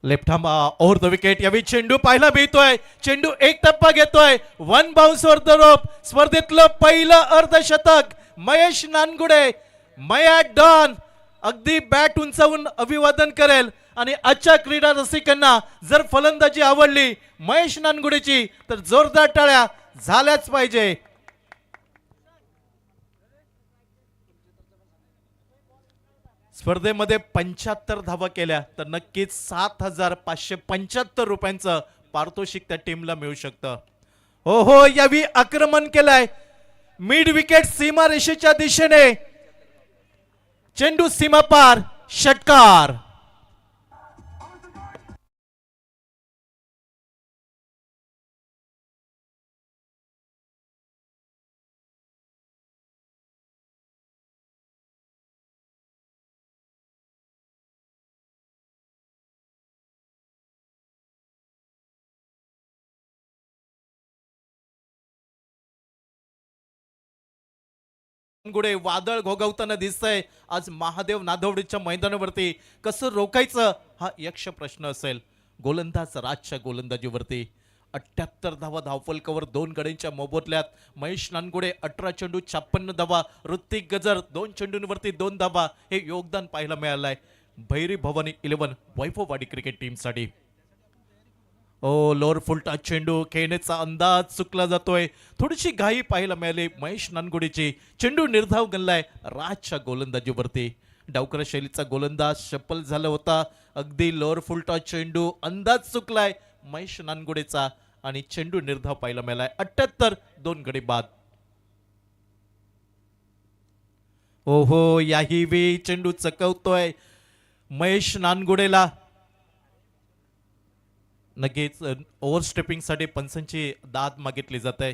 Left ham over the wicket. यावेळी चेंडू पाहायला मिळतोय. चेंडू एक टप्पा घेतोय. 1 बाउन्स वर द रोप. स्पर्धेतलं पहिलं अर्धशतक महेश नानगुडे. मया डॉन अगदी बॅट उंचावून अभिवादन करेल. आणि आजच्या क्रीडा रसिकांना जर फलंदाजी आवडली महेश नानगुडेची तर जोरदार टाळ्या झाल्याच पाहिजे. स्पर्धेमध्ये 75 धावा केल्या तर नक्कीच 7,575 रुपयांचं पारितोषिक त्या टीमला मिळू शकतं. हो हो, यावी आक्रमण केलंय मिड विकेट सीमा रेषेच्या दिशेने. चेंडू सीमा पार. षटकार. गुडे वादळ घोगवताना दिसतंय. आज महादेव नादवडीच्या मैदानावरती कसं रोखायचं हा यक्ष प्रश्न असेल. गोलंदाज राजच्या गोलंदाजीवरती 78 धावा धावफलकावर 2 गड्यांच्या मोबदल्यात. महेश नानगुडे 18 चेंडू 56 धावा. ऋत्विक गजर 2 चेंडूंवरती 2 धावा. हे योगदान पाहायला मिळालंय भैरी भवानी 11 वैभववाडी क्रिकेट टीमसाठी. ओ लोअर फुलटा चेंडू. खेळण्याचा अंदाज चुकला जातोय. थोडीशी घाई पाहायला मिळाली महेश नानगुडेची. चेंडू निर्धाव गणलाय राजच्या गोलंदाजीवरती. डावकर शैलीचा गोलंदाज सफल झाला होता. अगदी लोअर फुलटा चेंडू. अंदाज चुकलाय महेश नानगुडेचा आणि चेंडू निर्धाव पाहायला मिळालाय. 78 2 गडी बाद. ओहो, याही वेळी चेंडू चकवतोय महेश नानगुडेला. नक्कीच ओव्हर स्टेपिंग साठी पंचांची दाद मागितली जात आहे.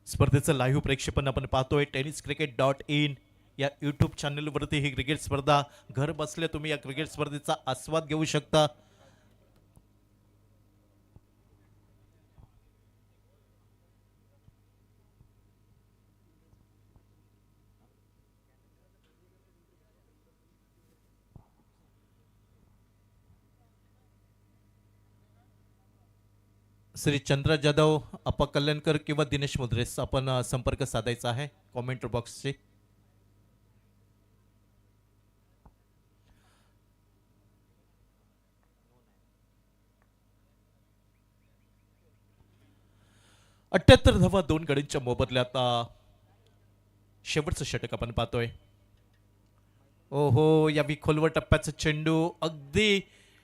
स्पर्धेचं लाईव्ह प्रक्षेपण आपण पाहतोय tenniscricket.in या यूट्यूब चॅनलवरती ही क्रिकेट स्पर्धा घर बसल्या तुम्ही या क्रिकेट स्पर्धेचा आस्वाद घेऊ शकता. श्री चंद्र जाधव, अप्पा कल्याणकर किंवा दिनेश मुद्रेस आपण संपर्क साधायचा आहे कॉमेंट बॉक्सचे. अठ्ठ्याहत्तर धावा 2 गड्यांच्या मोबदल्यात शेवटचं षटक आपण पाहतोय. ओहो, यावी खोलवर टप्प्याचा चेंडू अगदी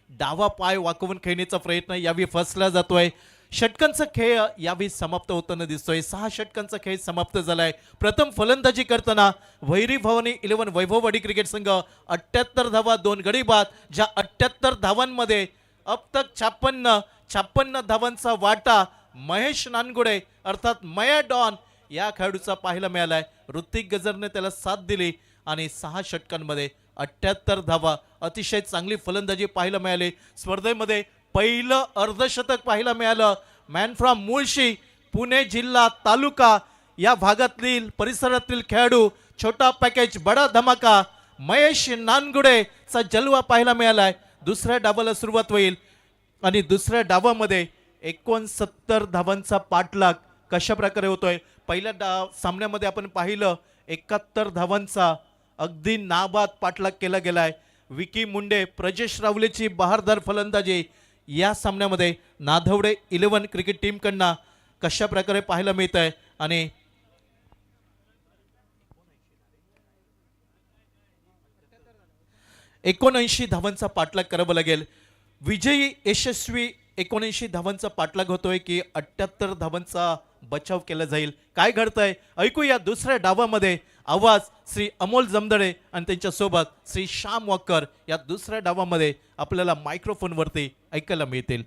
डावा पाय वाकवून खेळण्याचा प्रयत्न यावी फसला जातोय. षटकांचा खेळ यावी समाप्त होताना दिसतोय. 6 षटकांचा खेळ समाप्त झालाय. प्रथम फलंदाजी करताना भैरी भवानी 11 वैभववाडी क्रिकेट संघ 78 धावा 2 गडी बाद. ज्या 78 धावांमध्ये अब तक 56 धावांचा वाटा महेश नानगुडे अर्थात मया डॉन या खेळाडूचा पाहायला मिळालाय. ऋत्विक गजरने त्याला साथ दिली आणि 6 षटकांमध्ये 78 धावा. अतिशय चांगली फलंदाजी पाहायला मिळाली. स्पर्धेमध्ये पहिलं अर्धशतक पाहायला मिळालं. मॅन फ्रॉम मुळशी, पुणे जिल्हा तालुका या भागातील परिसरातील खेळाडू, छोटा पॅकेज बडा धमाका महेश नानगुडेचा जलवा पाहायला मिळालाय. दुसऱ्या डावाला सुरुवात होईल आणि दुसऱ्या डावामध्ये 69 धावांचा पाठलाग कशा प्रकारे होतोय. पहिल्या सामन्यामध्ये आपण पाहिलं 71 धावांचा अगदी नाबाद पाठलाग केला गेलाय. विकी मुंडे, प्रजेश रावलेची बहारदार फलंदाजी या सामन्यामध्ये नाधवडे 11 क्रिकेट टीमकडनं कशा प्रकारे पाहायला मिळत आहे. आणि 79 धावांचा पाठलाग करावा लागेल. विजयी यशस्वी 79 धावांचा पाठलाग होतोय की 78 धावांचा बचाव केला जाईल. काय घडतंय ऐकूया दुसऱ्या डावामध्ये. आवाज श्री अमोल जमदडे आणि त्यांच्यासोबत श्री श्याम वॉकर या दुसऱ्या डावामध्ये आपल्याला मायक्रोफोनवरती ऐकायला मिळतील.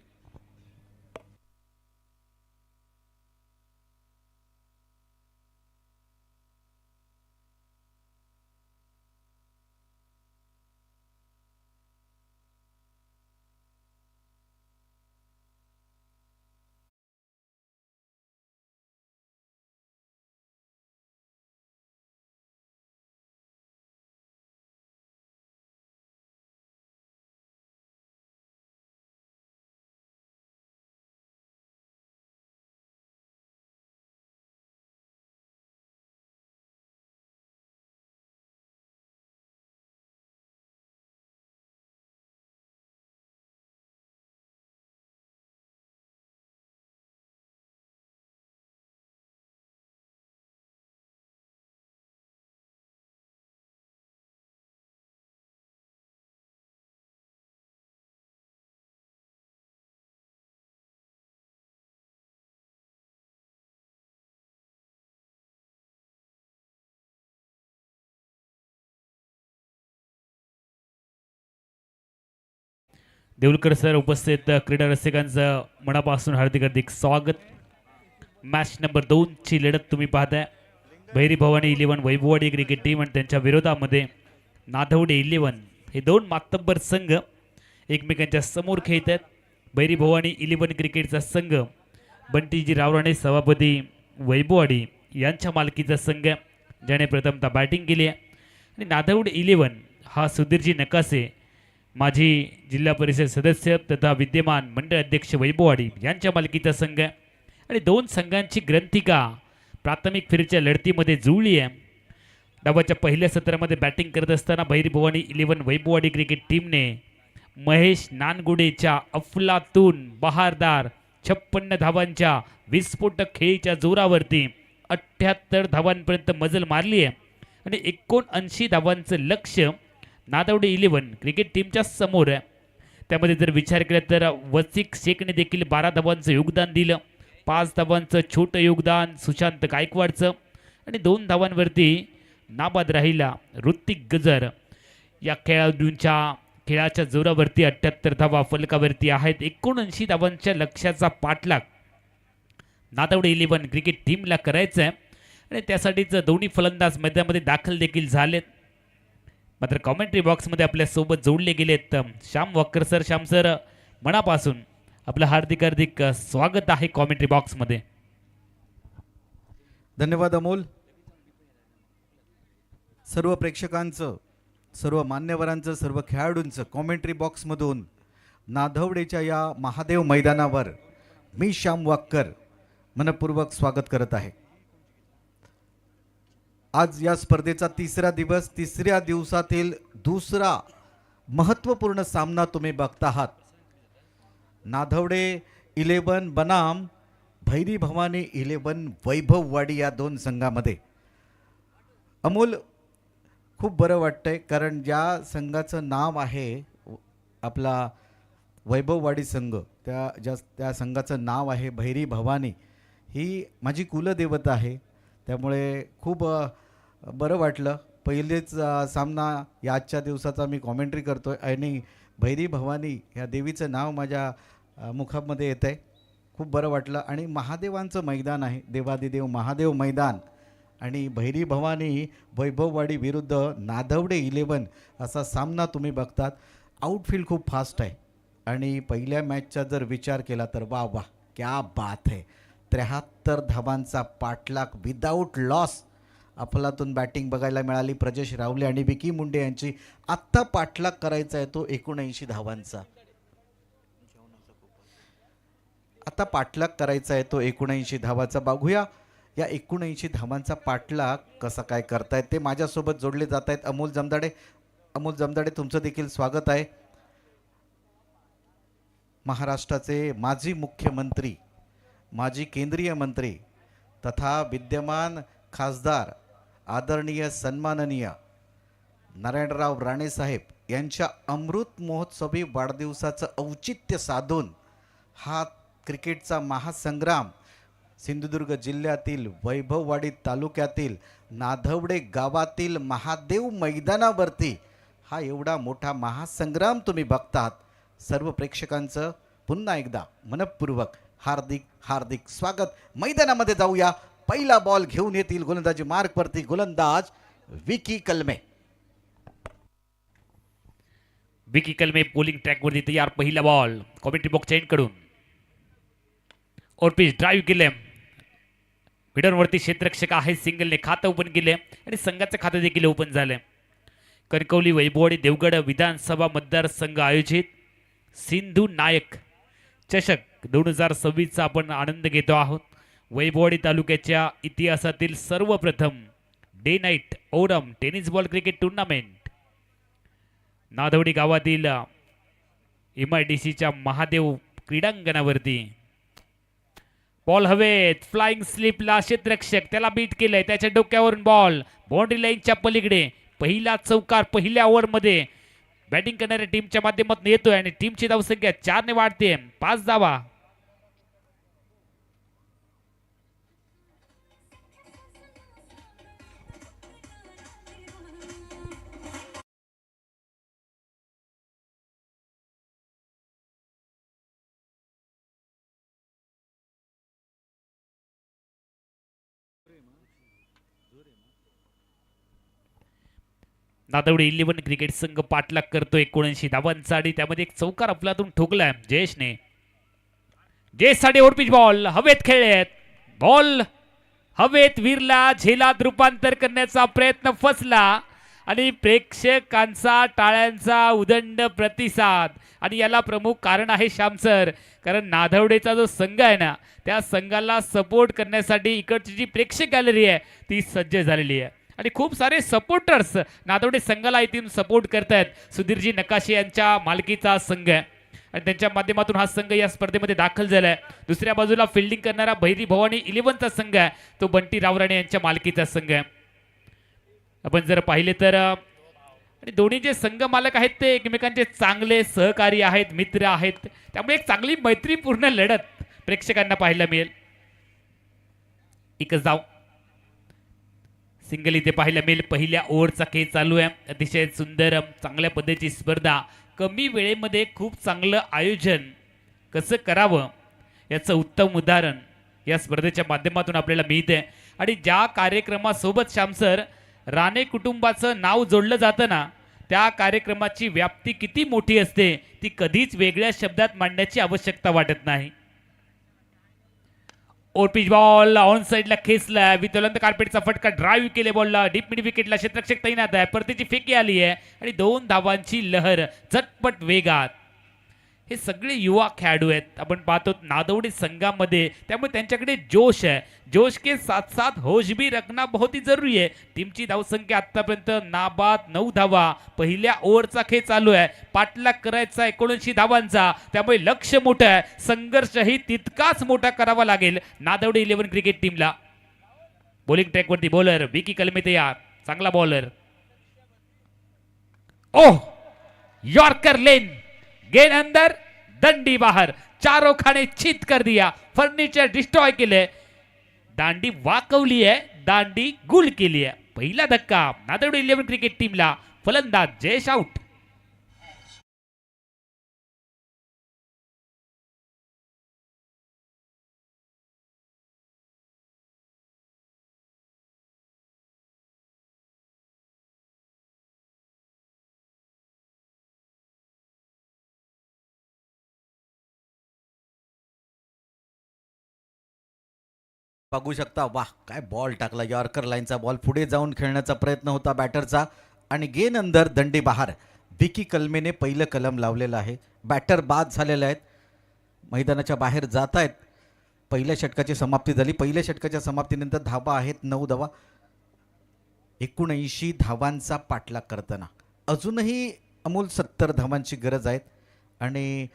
देऊलकर सर उपस्थित क्रीडा रसिकांचं मनापासून हार्दिक स्वागत. मॅच नंबर 2 ची लढत तुम्ही पाहताय. भैरी भवानी 11 वैभववाडी क्रिकेट टीम आणि त्यांच्या विरोधामध्ये नाधवडे 11 हे दोन मातब्बर संघ एकमेकांच्या समोर खेळत आहेत. भैरी भवानी 11 क्रिकेटचा संघ बंटीजी रावराणे सभापती वैभववाडी यांच्या मालकीचा संघ ज्याने प्रथमतः बॅटिंग केली आहे. आणि नाधवडे 11 हा सुधीरजी नकासे माजी जिल्हा परिषद सदस्य तथा विद्यमान मंडळ अध्यक्ष वैभववाडी यांच्या मालकीचा संघ आहे. आणि दोन संघांची ग्रंथिका प्राथमिक फेरीच्या लढतीमध्ये जुळली आहे. डावाच्या पहिल्या सत्रामध्ये बॅटिंग करत असताना भैरी भवानी 11 वैभववाडी क्रिकेट टीमने महेश नानगुडेच्या अफलातून बहारदार 56 धावांच्या विस्फोटक खेळीच्या जोरावरती 78 धावांपर्यंत मजल मारली आहे. आणि 79 धावांचं लक्ष नादवडे 11 क्रिकेट टीमच्या समोर आहे. त्यामध्ये जर विचार केला तर वसिक शेखने देखील 12 धावांचं योगदान दिलं. 5 धावांचं छोटं योगदान सुशांत गायकवाडचं आणि 2 धावांवरती नाबाद राहिला ऋतिक गजर. या खेळाच्या जोरावरती 78 धावा फलकावरती आहेत. 79 धावांच्या लक्ष्याचा पाठलाग नादवडे 11 क्रिकेट टीमला करायचा आहे. आणि त्यासाठीच दोन्ही फलंदाज मैदानामध्ये दाखल देखील झालेत. मात्र कॉमेंट्री बॉक्समध्ये आपल्यासोबत जोडले गेलेत Shyam walker sir. Shyam sir, मनापासून आपलं हार्दिक स्वागत आहे कॉमेंट्री बॉक्समध्ये. धन्यवाद अमोल. सर्व प्रेक्षकांचं, सर्व मान्यवरांचं, सर्व खेळाडूंचं कॉमेंट्री बॉक्समधून नाधवडेच्या या महादेव मैदानावर मी श्याम वाक्कर मनपूर्वक स्वागत करत आहे. आज या स्पर्धेचा तिसरा दिवस, तिसऱ्या दिवसातील दुसरा महत्त्वपूर्ण सामना तुम्ही बघता आहात. नाधवडे 11 बनाम भैरी भवानी 11 वैभववाडी या दोन संघामध्ये. अमोल, खूप बरं वाटतंय कारण ज्या संघाचं नाव आहे आपला वैभववाडी संघ, त्या संघाचं नाव आहे भैरी भवानी. ही माझी कुलदेवता आहे. त्यामुळे खूप बरं वाटलं. पहिलेच सामना या आजच्या दिवसाचा मी कॉमेंट्री करतोय आणि भैरी भवानी ह्या देवीचं नाव माझ्या मुखामध्ये येतं आहे. खूप बरं वाटलं. आणि महादेवांचं मैदान आहे, देवादिदेव महादेव मैदान. आणि भैरी भवानी वैभववाडी विरुद्ध नादवडे 11 असा सामना तुम्ही बघतात. आउटफील्ड खूप फास्ट आहे आणि पहिल्या मॅचचा जर विचार केला तर वा वा क्या बात है. 73 धावांचा पाठलाग विदाऊट लॉस अफलातून बॅटिंग बघायला मिळाली. प्रजेश रावले आणि विकी मुंडे यांची. आत्ता पाठलाग करायचा आहे तो 79 धावांचा. आता पाठलाग करायचा आहे तो 79 धावाचा. बघूया या 79 धावांचा पाठलाग कसा काय करतायत ते. माझ्यासोबत जोडले जात आहेत अमोल जमदाडे. अमोल जमदाडे, तुमचं देखील स्वागत आहे. महाराष्ट्राचे माजी मुख्यमंत्री, माजी केंद्रीय मंत्री तथा विद्यमान खासदार आदरणीय सन्माननीय नारायणराव राणेसाहेब यांच्या अमृत महोत्सवी वाढदिवसाचं औचित्य साधून हा क्रिकेटचा महासंग्राम सिंधुदुर्ग जिल्ह्यातील वैभववाडी तालुक्यातील नाधवडे गावातील महादेव मैदानावरती हा एवढा मोठा महासंग्राम तुम्ही बघतात. सर्व प्रेक्षकांचं पुन्हा एकदा मनपूर्वक हार्दिक हार्दिक स्वागत. मैदानामध्ये जाऊया. पहिला बॉल घेऊन येतील गोलंदाजी मार्कवरती गोलंदाज विकी कलमे. विकी कलमे बॉलिंग ट्रॅकवरती तयार. पहिला बॉल कॉमेंट्री बॉक्स कडून ओरपीच ड्राईव्ह केले. मिडरवरती क्षेत्ररक्षक आहे. सिंगलने खातं ओपन केले आणि संघाचं खातं देखील ओपन झालं. कणकवली वैभववाडी देवगड विधानसभा मतदारसंघ आयोजित सिंधू नायक चषक 2026चा आपण आनंद घेतो आहोत. वैभववाडी तालुक्याच्या इतिहासातील सर्वप्रथम डे नाईट ओरम टेनिस बॉल क्रिकेट टुर्नामेंट नादवडी गावातील MIDCच्या महादेव क्रीडांगणावरती. बॉल हवेत. फ्लाइंग स्लिपला क्षेत्ररक्षक त्याला बीट केलंय. त्याच्या डोक्यावरून बॉल बाउंड्री लाईनच्या पलीकडे. पहिला चौकार पहिल्या ओव्हरमध्ये बॅटिंग करणाऱ्या टीमच्या माध्यमातून येतोय आणि टीमची धावसंख्या 4 ने वाढते. 5 धावा. नादवडे 11 क्रिकेट संघ पाठलाग करतो 79 धावांचा आणि त्यामध्ये एक चौकार आपल्यातून ठोकलाय जयेशने. जयेशसाठी ओरपीच बॉल हवेत खेळलेत. बॉल हवेत विरला. झेलात रूपांतर करण्याचा प्रयत्न फसला आणि प्रेक्षकांचा टाळ्यांचा उदंड प्रतिसाद. आणि याला प्रमुख कारण आहे श्यामसर, कारण नादवडेचा जो संघ आहे ना त्या संघाला सपोर्ट करण्यासाठी इकडची जी प्रेक्षक गॅलरी आहे ती सज्ज झालेली आहे आणि खूप सारे सपोर्टर्स नादवडे संघाला इथून सपोर्ट करतायत. सुधीरजी नकाशे यांच्या मालकीचा संघ आहे आणि त्यांच्या माध्यमातून हा संघ या स्पर्धेमध्ये दाखल झालाय. दुसऱ्या बाजूला फिल्डिंग करणारा भैरी भवानी 11चा संघ आहे, तो बंटी रावराणे यांच्या मालकीचा संघ आहे. आपण जर पाहिले तर आणि दोन्ही जे संघ मालक आहेत ते एकमेकांचे चांगले सहकारी आहेत, मित्र आहेत. त्यामुळे एक चांगली मैत्रीपूर्ण लढत प्रेक्षकांना पाहायला मिळेल. एकच धाव सिंगल इथे पाहायला मिळेल. पहिल्या ओव्हरचा खेळ चालू आहे. अतिशय सुंदर चांगल्या पद्धतीची स्पर्धा. कमी वेळेमध्ये खूप चांगलं आयोजन कसं करावं याचं उत्तम उदाहरण या स्पर्धेच्या माध्यमातून आपल्याला मिळते. आणि ज्या कार्यक्रमासोबत श्यामसर राणे कुटुंबाचं नाव जोडलं जातं ना त्या कार्यक्रमाची व्याप्ती किती मोठी असते ती कधीच वेगळ्या शब्दात मांडण्याची आवश्यकता वाटत नाही. ओरपीच बॉल ऑन साइडला खेचला. वितोलंत कार्पेटचा फटका. ड्राईव्ह केले बॉलला. डीप मिड विकेटला क्षेत्ररक्षक तैनात आहे. परतीची फेकी आली आहे आणि 2 धावांची लहर झटपट वेगात. हे सगळे युवा खेळाडू आहेत आपण पाहतो नादवडे संघामध्ये, त्यामुळे त्यांच्याकडे जोश आहे. जोश के साथ साथ होश भी रखना बहुत ही जरूरी है. टीमची धावसंख्या आतापर्यंत नाबाद 9 धावा. पहिल्या ओव्हरचा खेळ चालू आहे. पाठलाग करायचा 79 धावांचा, त्यामुळे लक्ष मोठं आहे. संघर्षही तितकाच मोठा करावा लागेल नादवडे 11 क्रिकेट टीमला. बॉलिंग ट्रॅकवरती बॉलर विकी कलमे तयार. चांगला बॉलर. ओह यॉर्कर लेन गेन अंदर दंडी बाहर. चारों खाने चित कर दिया. फर्निचर डिस्ट्रॉय केले. दांडी वाकवली आहे. दांडी गुल केली आहे. पहिला धक्का नादवडे 11 क्रिकेट टीमला. फलंदाज जयेश आउट. बघू शकता, वाह काय बॉल टाकला, यॉर्कर लाईनचा बॉल, पुढे जाऊन खेळण्याचा प्रयत्न होता बॅटरचा आणि गेन अंदर दंडी बाहेर. विकी कलमेने पहिलं कलम लावलेलं आहे. बॅटर बाद झालेले आहेत, मैदानाच्या बाहेर जात आहेत. पहिल्या षटकाची समाप्ती झाली. पहिल्या षटकाच्या समाप्तीनंतर धावा आहेत 9 धावा. 79 धावांचा पाठलाग करताना अजूनही अमोल 70 धावांची गरज आहे आणि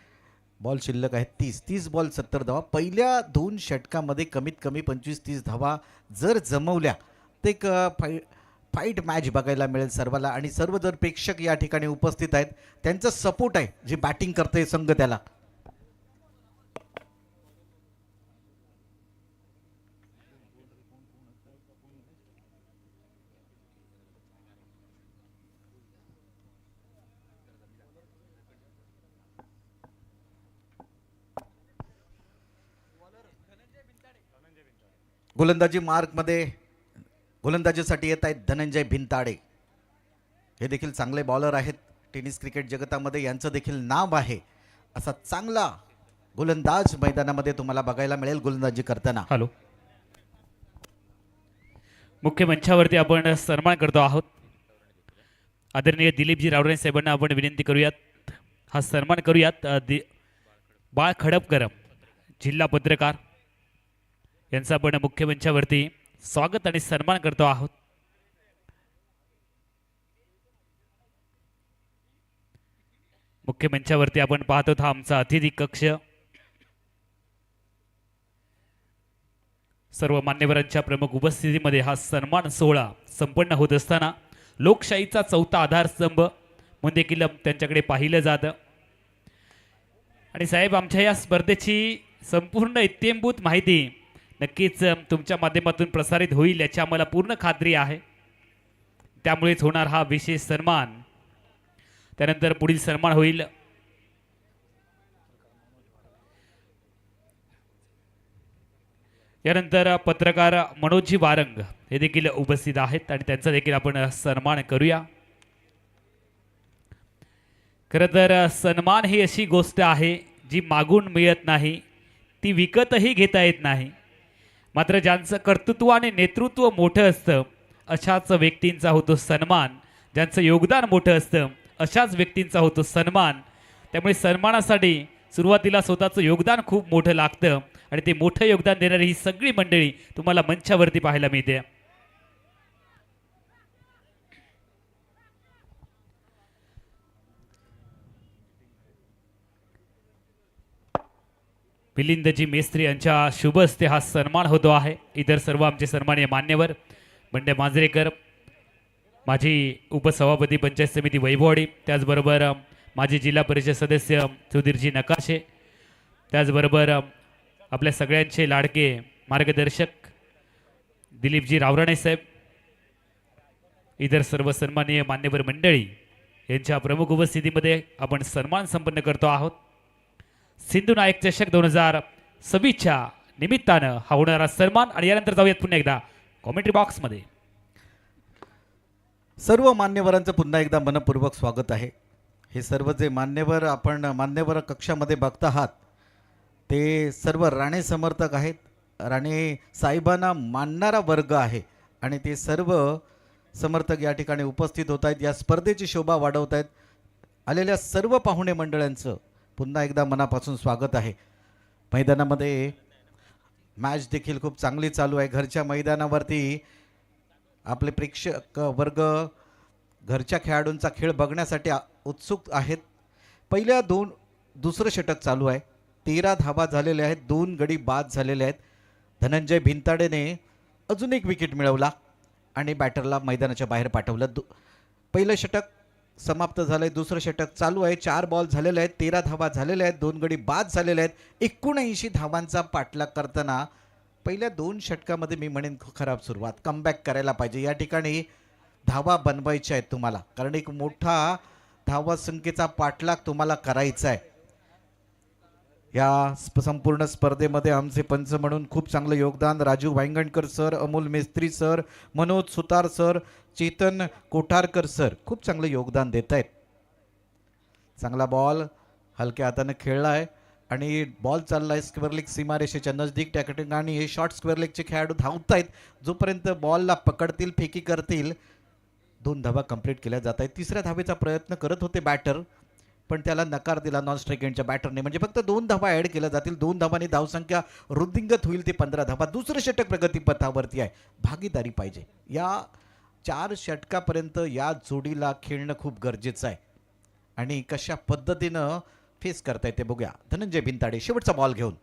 बॉल शिल्लक आहेत 30 बॉल 70 धावा. पहिल्या 2 षटकामध्ये कमीत कमी 25-30 धावा जर जमवल्या ते एक फाईट मॅच बघायला मिळेल सर्वाला. आणि सर्व जर प्रेक्षक या ठिकाणी उपस्थित आहेत, त्यांचा सपोर्ट आहे, जे बॅटिंग करते संघ त्याला. गोलंदाजी मार्कमध्ये गोलंदाजीसाठी येत आहेत धनंजय भिंताडे. हे देखील चांगले बॉलर आहेत. टेनिस क्रिकेट जगतामध्ये यांचं देखील नाव आहे. असा चांगला गोलंदाज मैदानामध्ये तुम्हाला बघायला मिळेल गोलंदाजी करताना. हॅलो, मुख्य मंचावरती आपण सन्मान करतो आहोत. आदरणीय दिलीपजी रावरे साहेबांना आपण विनंती करूयात, हा सन्मान करूयात. बाळ खडपकर जिल्हा पत्रकार यांचा आपण मुख्य मंचावरती स्वागत आणि सन्मान करतो आहोत. मुख्य मंचावरती आपण पाहतो हा आमचा अतिथी कक्ष. सर्व मान्यवरांच्या प्रमुख उपस्थितीमध्ये हा सन्मान सोहळा संपन्न होत असताना लोकशाहीचा चौथा आधारस्तंभ म्हणून देखील त्यांच्याकडे पाहिलं जातं. आणि साहेब, आमच्या या स्पर्धेची संपूर्ण इत्यंभूत माहिती नक्कीच तुमच्या माध्यमातून प्रसारित होईल याची आम्हाला पूर्ण खात्री आहे. त्यामुळेच होणार हा विशेष सन्मान. त्यानंतर पुढील सन्मान होईल यानंतर पत्रकार मनोजी वारंग हे देखील उपस्थित आहेत आणि त्यांचा देखील आपण सन्मान करूया. खरं तर सन्मान ही अशी गोष्ट आहे जी मागून मिळत नाही, ती विकतही घेता येत नाही. मात्र ज्यांचं कर्तृत्व आणि नेतृत्व मोठं असतं अशाच व्यक्तींचा होतो सन्मान. ज्यांचं योगदान मोठं असतं अशाच व्यक्तींचा होतो सन्मान. त्यामुळे सन्मानासाठी सुरुवातीला स्वतःचं योगदान खूप मोठं लागतं आणि ते मोठं योगदान देणारी ही सगळी मंडळी तुम्हाला मंचावरती पाहायला मिळते. मिलिंदजी मेस्त्री यांच्या शुभ हस्ते हा सन्मान होतो आहे. इतर सर्व आमचे सन्माननीय मान्यवर बंड्या मांजरेकर, माजी उपसभापती पंचायत समिती वैभववाडी, त्याचबरोबर माजी जिल्हा परिषद सदस्य सुधीरजी नकाशे, त्याचबरोबर आपल्या सगळ्यांचे लाडके मार्गदर्शक दिलीपजी रावराणे साहेब, इतर सर्व सन्माननीय मान्यवर मंडळी यांच्या प्रमुख उपस्थितीमध्ये आपण सन्मान संपन्न करतो आहोत. सिंधू नायक चषक 2026च्या निमित्तानं हा होणारा सन्मान. आणि यानंतर जाऊयात पुन्हा एकदा कॉमेंट्री बॉक्समध्ये. सर्व मान्यवरांचं पुन्हा एकदा मनपूर्वक स्वागत आहे. हे सर्व जे मान्यवर आपण मान्यवर कक्षामध्ये बघत आहात ते सर्व राणे समर्थक आहेत. राणे साहेबांना मानणारा वर्ग आहे आणि ते सर्व समर्थक या ठिकाणी उपस्थित होत आहेत. या स्पर्धेची शोभा वाढवत आहेत. आलेल्या सर्व पाहुणे मंडळांचं पुन्हा एकदा मनापासून स्वागत आहे. मैदानामध्ये मॅच देखील खूप चांगली चालू आहे. घरच्या मैदानावरती आपले प्रेक्षक वर्ग घरच्या खेळाडूंचा खेळ बघण्यासाठी उत्सुक आहेत. पहिल्या दुसरं षटक चालू आहे. 13 धावा झालेल्या आहेत. 2 गडी बाद झालेले आहेत. धनंजय भिंताडेने अजून एक विकेट मिळवला आणि बॅटरला मैदानाच्या बाहेर पाठवलं. पहिलं षटक समाप्त झालंय. दुसरं षटक चालू आहे. 4 बॉल झालेले आहेत. 13 धावा झालेल्या आहेत. 2 गडी बाद झालेले आहेत. 79 धावांचा पाठलाग करताना पहिल्या 2 षटकामध्ये मी म्हणेन खराब सुरुवात. कमबॅक करायला पाहिजे. या ठिकाणी धावा बनवायच्या आहेत तुम्हाला, कारण एक मोठा धावा संख्येचा पाठलाग तुम्हाला करायचा आहे. या संपूर्ण स्पर्धेमध्ये आमचे पंच म्हणून खूप चांगलं योगदान राजू वांगणकर सर, अमोल मेस्त्री सर, मनोज सुतार सर, चेतन कोठारकर सर खूप चांगलं योगदान देत आहेत. चांगला बॉल हलक्या हाताने खेळला आहे. आणि बॉल चाललाय स्क्वेअर लेग सीमारेषेच्या नजदीक. त्या ठिकाणी हे शॉर्ट स्क्वेअर लेगचे खेळाडू धावतायत. जोपर्यंत बॉलला पकडतील, फेकी करतील, 2 धावा कंप्लीट केल्या जात आहेत. तिसऱ्या धावेचा प्रयत्न करत होते बॅटर, पण त्याला नकार दिला नॉन स्ट्राईक एंडच्या बॅटरने. म्हणजे फक्त 2 धावा ॲड केल्या जातील. 2 धावांनी धावसंख्या वृद्धिंगत होईल ते 15 धावा. दुसरं षटक प्रगतीपथावरती आहे. भागीदारी पाहिजे. या 4 षटकापर्यंत या जोडीला खेळणं खूप गरजेचं आहे आणि कशा पद्धतीनं फेस करता येते बघूया. धनंजय भिंताडे शेवटचा बॉल घेऊन.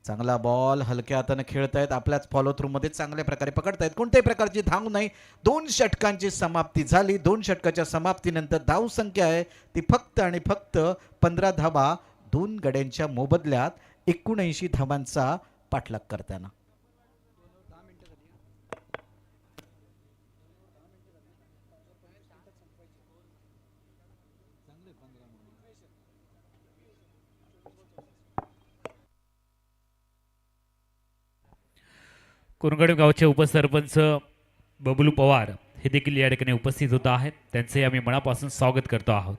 चांगला बॉल हलक्या हाताने खेळतायत. आपल्याच फॉलो थ्रू मध्ये चांगल्या प्रकारे पकडतायत. कोणत्याही प्रकारची धाव नाही. 2 षटकांची समाप्ती झाली. 2 षटकाच्या समाप्तीनंतर धाव संख्या आहे ती फक्त आणि फक्त 15 धावा. 2 गड्यांच्या मोबदल्यात 79 धावांचा पाठलाग करताना. कुरंगड गावचे उपसरपंच बबलू पवार हे देखील या ठिकाणी उपस्थित होत आहेत. त्यांचे आम्ही मनापासून स्वागत करतो आहोत.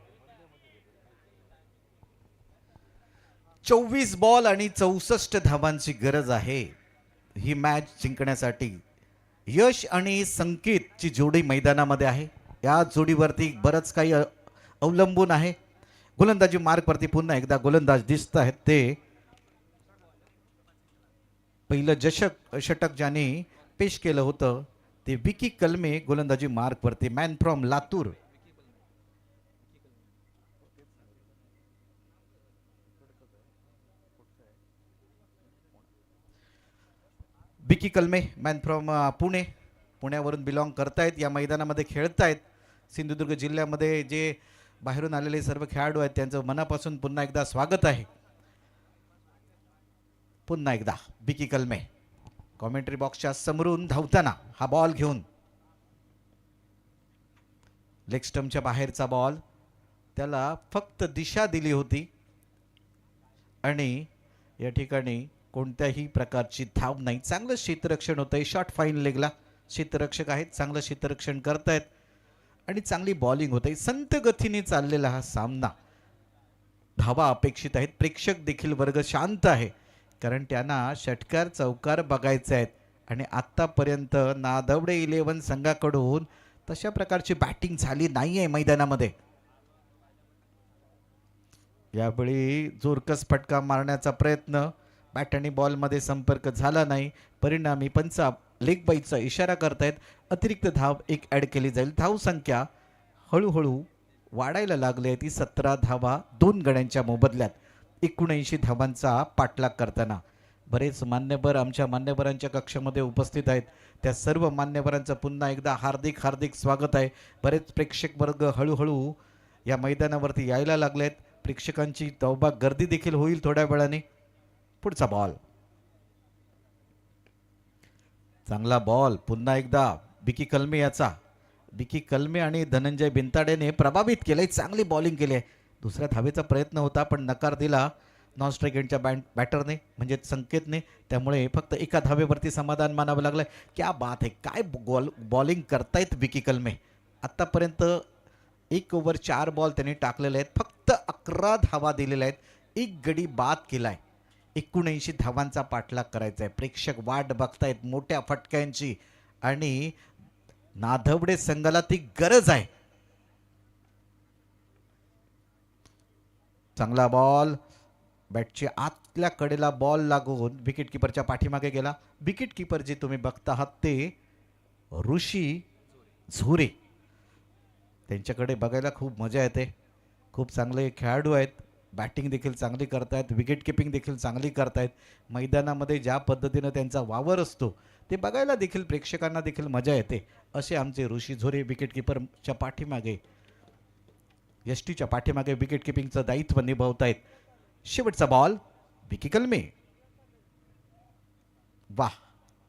24 बॉल आणि 64 धावांची गरज आहे ही मॅच जिंकण्यासाठी. यश आणि संकेतची जोडी मैदानामध्ये आहे. या जोडीवरती बरंच काही अवलंबून आहे. गोलंदाजी मार्कवरती पुन्हा एकदा गोलंदाज दिसत आहेत. ते पहिलं षटक ज्याने पेश केलं होतं ते विकी कलमे गोलंदाजी मार्कवरती. Man from Latur. Vicky Kalme man from Pune, पुण्यावरून बिलॉंग करतायत. या मैदानामध्ये खेळतायत. सिंधुदुर्ग जिल्ह्यामध्ये जे बाहेरून आलेले सर्व खेळाडू आहेत त्यांचं मनापासून पुन्हा एकदा स्वागत आहे. पुन्हा एकदा विकी कलमे कॉमेंट्री बॉक्सच्या समोरून धावताना हा बॉल घेऊन. लेग स्टंपच्या बाहेरचा बॉल. त्याला फक्त दिशा दिली होती आणि या ठिकाणी कोणत्याही प्रकारची धाव नाही. चांगलं क्षेत्ररक्षण होतंय. शॉर्ट फाईन लेगला क्षेत्ररक्षक आहेत. चांगलं क्षेत्ररक्षण करतायत आणि चांगली बॉलिंग होते. संत गतीने चाललेला हा सामना. धावा अपेक्षित आहेत. प्रेक्षक देखील वर्ग शांत आहे कारण त्यांना षटकार चौकार बघायचे आहेत आणि आत्तापर्यंत नादवडे 11 संघाकडून तशा प्रकारची बॅटिंग झाली नाहीये मैदानामध्ये. यावेळी जोरकस फटका मारण्याचा प्रयत्न, बॅट आणि बॉलमध्ये संपर्क झाला नाही. परिणामी पंच लेग बाईचा इशारा करतायत. अतिरिक्त धाव 1 ॲड केली जाईल. धाव संख्या हळूहळू वाढायला लागली आहे ती 17 धावा 2 गड्यांच्या मोबदल्यात 79 धावांचा पाठलाग करताना. बरेच मान्यवर आमच्या मान्यवरांच्या कक्षामध्ये उपस्थित आहेत. त्या सर्व मान्यवरांचं पुन्हा एकदा हार्दिक हार्दिक स्वागत आहे. बरेच प्रेक्षक वर्ग हळूहळू या मैदानावरती यायला लागलेत. प्रेक्षकांची तौबा गर्दी देखील होईल थोड्या वेळाने. पुढचा बॉल. चांगला बॉल पुन्हा एकदा विकी कलमे याचा. विकी कलमे आणि धनंजय बिनताडेने प्रभावित केलंय. चांगली बॉलिंग केली आहे. दुसऱ्या धावेचा प्रयत्न होता पण नकार दिला नॉन स्ट्राईक एंडच्या बॅटरने म्हणजे संकेतने. त्यामुळे फक्त 1 धावेवरती समाधान मानावं लागलं. क्या बात आहे. काय बॉलिंग करतायत विकी कलमे. आत्तापर्यंत 1 ओव्हर 4 बॉल त्यांनी टाकलेले आहेत. फक्त 11 धावा दिलेल्या आहेत. 1 गडी बाद केलाय. 79 धावांचा पाठलाग करायचा आहे. प्रेक्षक वाट बघतायत मोठ्या फटक्यांची आणि नादवडे संघाला ती गरज आहे. चांगला बॉल. बॅटच्या आतल्या कडेला बॉल लागून विकेट किपरच्या पाठीमागे गेला. विकेट किपर जे तुम्ही बघता आहात ते ऋषी झोरे. त्यांच्याकडे बघायला खूप मजा येते. खूप चांगले खेळाडू आहेत. बॅटिंग देखील चांगली करतायत. विकेट किपिंग देखील चांगली करतायत. मैदानामध्ये ज्या पद्धतीनं त्यांचा वावर असतो ते बघायला देखील प्रेक्षकांना देखील मजा येते. असे आमचे ऋषी झोरे विकेट किपरच्या पाठीमागे यष्टीच्या पाठीमागे विकेट किपिंगचं दायित्व निभावतायत. शेवटचा बॉल विकी कलमे. वाह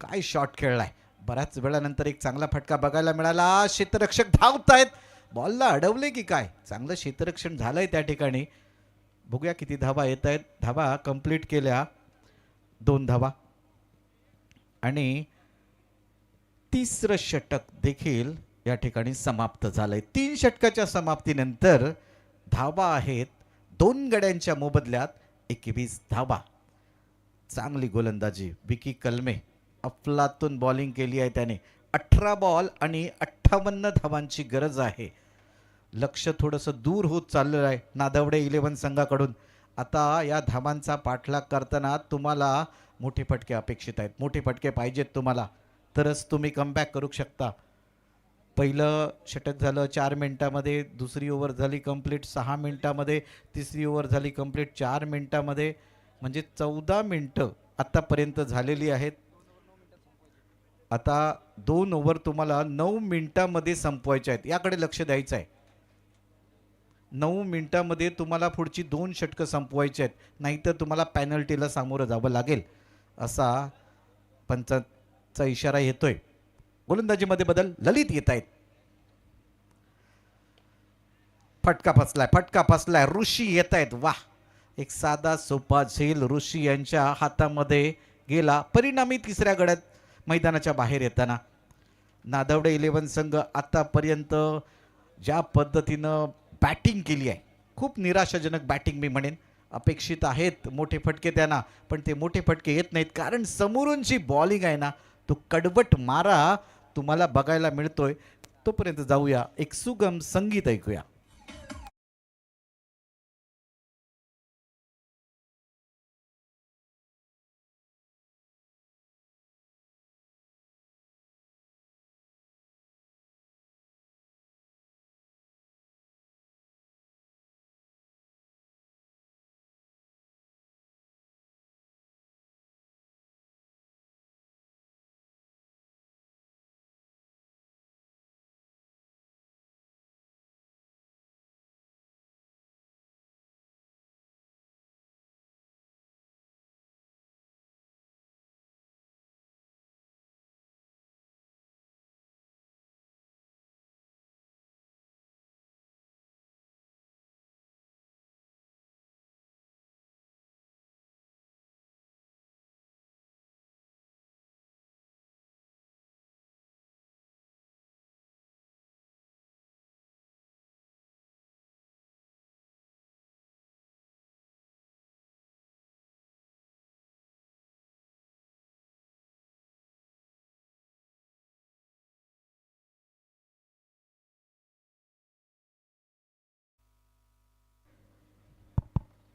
काय शॉट खेळलाय. बऱ्याच वेळानंतर एक चांगला फटका बघायला मिळाला. क्षेत्ररक्षक धावतायत. बॉलला अडवले की काय. चांगलं क्षेत्ररक्षण झालंय त्या ठिकाणी. बघूया किती धावा येत आहेत. धावा कंप्लीट केल्या 2 धावा आणि तिसरं षटक देखील या ठिकाणी समाप्त झालंय. 3 षटकाच्या समाप्तीनंतर धावा आहेत 2 गड्यांच्या मोबदल्यात 21 धावा. चांगली गोलंदाजी विकी कलमे, अफलातून बॉलिंग केली आहे त्याने. 18 बॉल आणि 58 धावांची गरज आहे. लक्ष थोडंसं दूर होत चाललेलं आहे नादवडे 11 संघाकडून. आता या धावांचा पाठलाग करताना तुम्हाला मोठे फटके अपेक्षित आहेत. मोठे फटके पाहिजेत तुम्हाला, तरच तुम्ही कमबॅक करू शकता. पहिलं षटक झालं 4 मिनिटामध्ये, दुसरी ओव्हर झाली कंप्लीट 6 मिनिटामध्ये, तिसरी ओव्हर झाली कंप्लीट 4 मिनिटामध्ये, म्हणजे 14 मिनिटं आत्तापर्यंत झालेली आहेत. आता 2 ओव्हर तुम्हाला 9 मिनिटामध्ये संपवायचे आहेत, याकडे लक्ष द्यायचं आहे. 9 मिनिटामध्ये तुम्हाला पुढची 2 षटकं संपवायची आहेत, नाहीतर तुम्हाला पॅनल्टीला सामोरं जावं लागेल असा पंचांचा इशारा येतोय. गोलंदाजीमध्ये बदल, ललित येत आहेत. फटका फसलाय, ऋषी येत आहेत. वाह, एक साधा सोपा झेल ऋषी यांच्या हातामध्ये गेला. परिणामी तिसऱ्या गड्यात मैदानाच्या बाहेर येताना नादवडे 11 संघ आतापर्यंत ज्या पद्धतीनं बॅटिंग केली आहे, खूप निराशाजनक बॅटिंग मी म्हणेन. अपेक्षित आहेत मोठे फटके त्यांना, पण ते मोठे फटके येत नाहीत, कारण समोरून जी बॉलिंग आहे ना, तो कडवट मारा तुम्हाला बघायला मिळतोय. तोपर्यंत जाऊया, एक सुगम संगीत ऐकूया.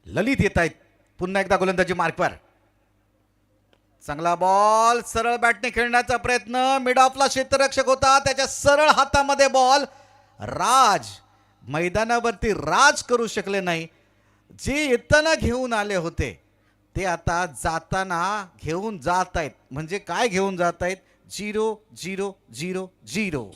ललित येत आहेत पुन्हा एकदा गोलंदाजी मार्कवर. चांगला बॉल, सरळ बॅटने खेळण्याचा प्रयत्न. मिड ऑफला क्षेत्ररक्षक होता, त्याच्या सरळ हातामध्ये बॉल. राज मैदानावरती राज करू शकले नाही. जे येताना घेऊन आले होते ते आता जाताना घेऊन जात आहेत. म्हणजे काय घेऊन जात आहेत? 0-0-0-0.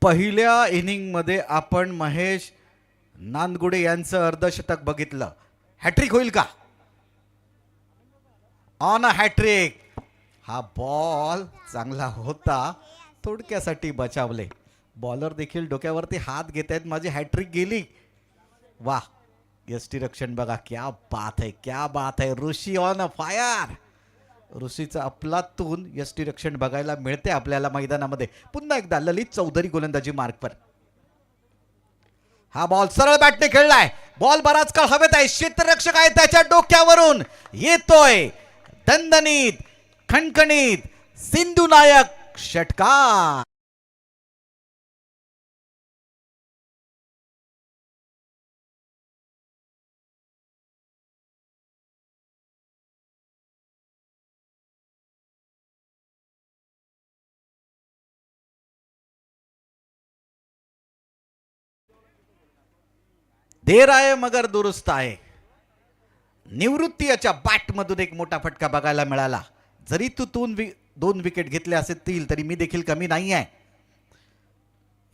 पहिल्या इनिंगमध्ये आपण महेश नांदगुडे यांचं अर्धशतक बघितलं. हॅट्रिक होईल का? On a hat trick. हा बॉल चांगला होता, थोडक्यासाठी बचावले. बॉलर देखील डोक्यावरती हात घेत आहेत. माझी हॅट्रिक गेली. वाह, यष्टीरक्षण बघा, क्या बात है, क्या बात है. ऋषी ऑन अ फायर. ऋषीचं अफलातून यष्टीरक्षण बघायला मिळते आपल्याला मैदानामध्ये. पुन्हा एकदा ललित चौधरी गोलंदाजी मार्कवर. हा बॉल सरळ बॅटने खेळलाय. बॉल बराच काळ हवेत आहे. क्षेत्ररक्षक आहे, त्याच्या डोक्यावरून येतोय दणदणीत, खणखणीत सिंधू नायक षटकार. देर आहे मगर दुरुस्त आहे. निवृत्ती याच्या बॅटमधून एक मोठा फटका बघायला मिळाला. जरी तू दोन विकेट घेतले असतील तरी मी देखील कमी नाही आहे.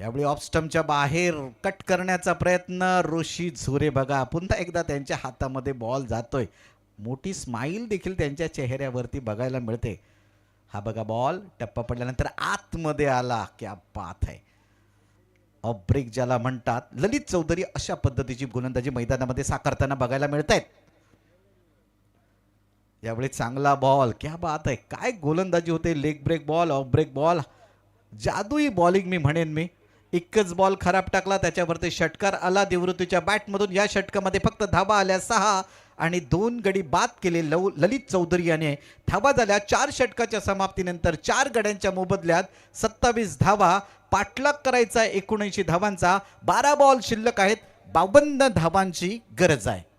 यावेळी ऑफ स्टंपच्या बाहेर कट करण्याचा प्रयत्न. ऋषी झोरे बघा पुन्हा एकदा त्यांच्या हातामध्ये बॉल जातोय. मोठी स्माईल देखील त्यांच्या चेहऱ्यावरती बघायला मिळते. हा बघा बॉल टप्पा पडल्यानंतर आतमध्ये आला. क्या बात आहे. ऑफ ब्रेक ज्याला म्हणतात. ललित चौधरी अशा पद्धतीची गोलंदाजी मैदानामध्ये साकारताना बघायला मिळत आहेत. यावेळी चांगला बॉल. क्या बात आहे. काय गोलंदाजी होते. Leg break ball, off break ball, जादुई बॉलिंग मी म्हणेन मी. एकच बॉल खराब टाकला त्याच्यावरती षटकार आला निवृत्तीच्या बॅटमधून. या षटकामध्ये फक्त धाबा आल्या 6 आणि 2 गडी बाद केले ललित चौधरी याने. धाबा झाल्या 4 षटकाच्या समाप्तीनंतर 4 गड्यांच्या मोबदल्यात 27 धावा. पाठलाग करायचा 79 धावांचा. 12 बॉल शिल्लक आहेत. 52 धावांची गरज आहे.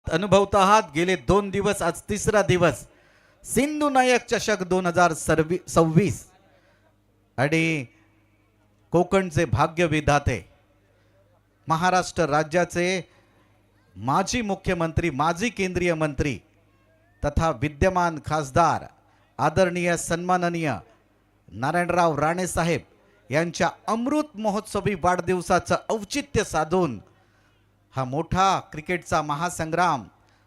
अनुभवत आहात गेले 2 दिवस. आज तिसरा दिवस. सिंधू नायक चषक 2026 आणि कोकणचे भाग्य विधाते महाराष्ट्र राज्याचे माजी मुख्यमंत्री, माजी केंद्रीय मंत्री तथा विद्यमान खासदार आदरणीय सन्माननीय नारायणराव राणे साहेब यांच्या अमृत महोत्सवी वाढदिवसाचं औचित्य साधून हा मोठा क्रिकेटचा महासंग्राम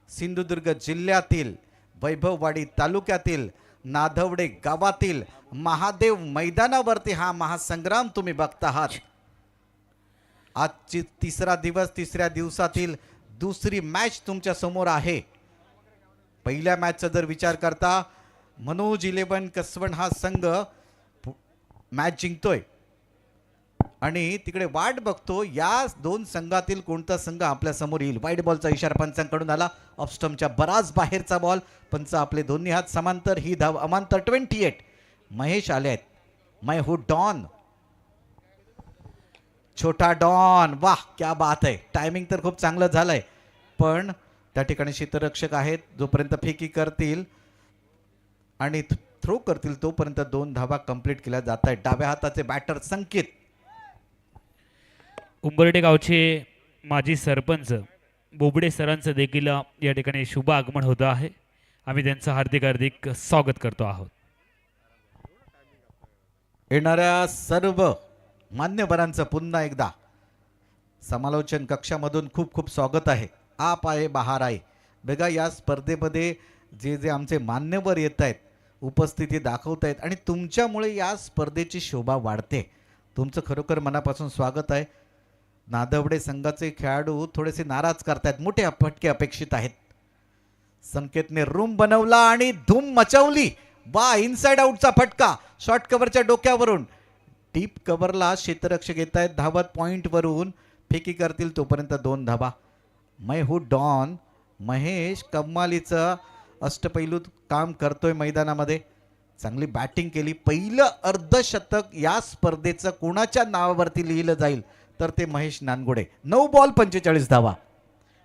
सिंधुदुर्ग जिल्ह्यातील वैभववाडी तालुक्यातील नाधवडे गावातील महादेव मैदानावरती हा महासंग्राम तुम्ही बघता आहात. आजची तिसरा दिवस. तिसऱ्या दिवसातील दुसरी मॅच तुमच्या समोर आहे. पहिल्या मॅचचा जर विचार करता मनोज 11 कसवण हा संघ मॅच जिंकतोय आणि तिकडे वाट बघतो या 2 संघातील कोणता संघ आपल्या समोर येईल. वाईड बॉलचा इशारा पंचांकडून आला. ऑफ स्टंपच्या बराच बाहेरचा बॉल. पंच आपले दोन्ही हात समांतर. ही धाव अमांतर. 28. महेश आले आहेत. मै हू डॉन, छोटा डॉन. वाह क्या बात आहे. टायमिंग तर खूप चांगलं झालंय पण त्या ठिकाणी क्षेत्ररक्षक आहेत. जोपर्यंत फेकी करतील आणि थ्रो करतील तोपर्यंत 2 धावा कंप्लीट केल्या जात आहेत. डाव्या हाताचे बॅटर संकेत. उंबरठे गावचे माजी सरपंच बोबडे सरांचं देखील या ठिकाणी शुभ आगमन होतं आहे. आम्ही त्यांचं हार्दिक स्वागत करतो आहोत. येणाऱ्या सर्व मान्यवरांचं पुन्हा एकदा समालोचन कक्षामधून खूप खूप स्वागत आहे. आप आहे बहार आहे. बघा या स्पर्धेमध्ये जे जे आमचे मान्यवर येत आहेत, उपस्थिती दाखवत आहेत आणि तुमच्यामुळे या स्पर्धेची शोभा वाढते. तुमचं खरोखर मनापासून स्वागत आहे. नादवडे संघाचे खेळाडू थोडेसे नाराज करतायत. मोठे फटके अपेक्षित आहेत. संकेतने रूम बनवला आणि धूम मचवली. वा इनसाइड आउटचा फटका शॉर्ट कव्हरच्या डोक्यावरून. डीप कव्हरला क्षेत्ररक्षक येत आहेत धावत. पॉइंट वरून फेकी करतील तोपर्यंत 2 धावा. मै हू डॉन महेश कमालीचं अष्टपैलू काम करतोय मैदानामध्ये. चांगली बॅटिंग केली. पहिलं अर्धशतक या स्पर्धेचं कोणाच्या नावावरती लिहिलं जाईल तर ते महेश नानगोडे. 9 बॉल 45 धावा.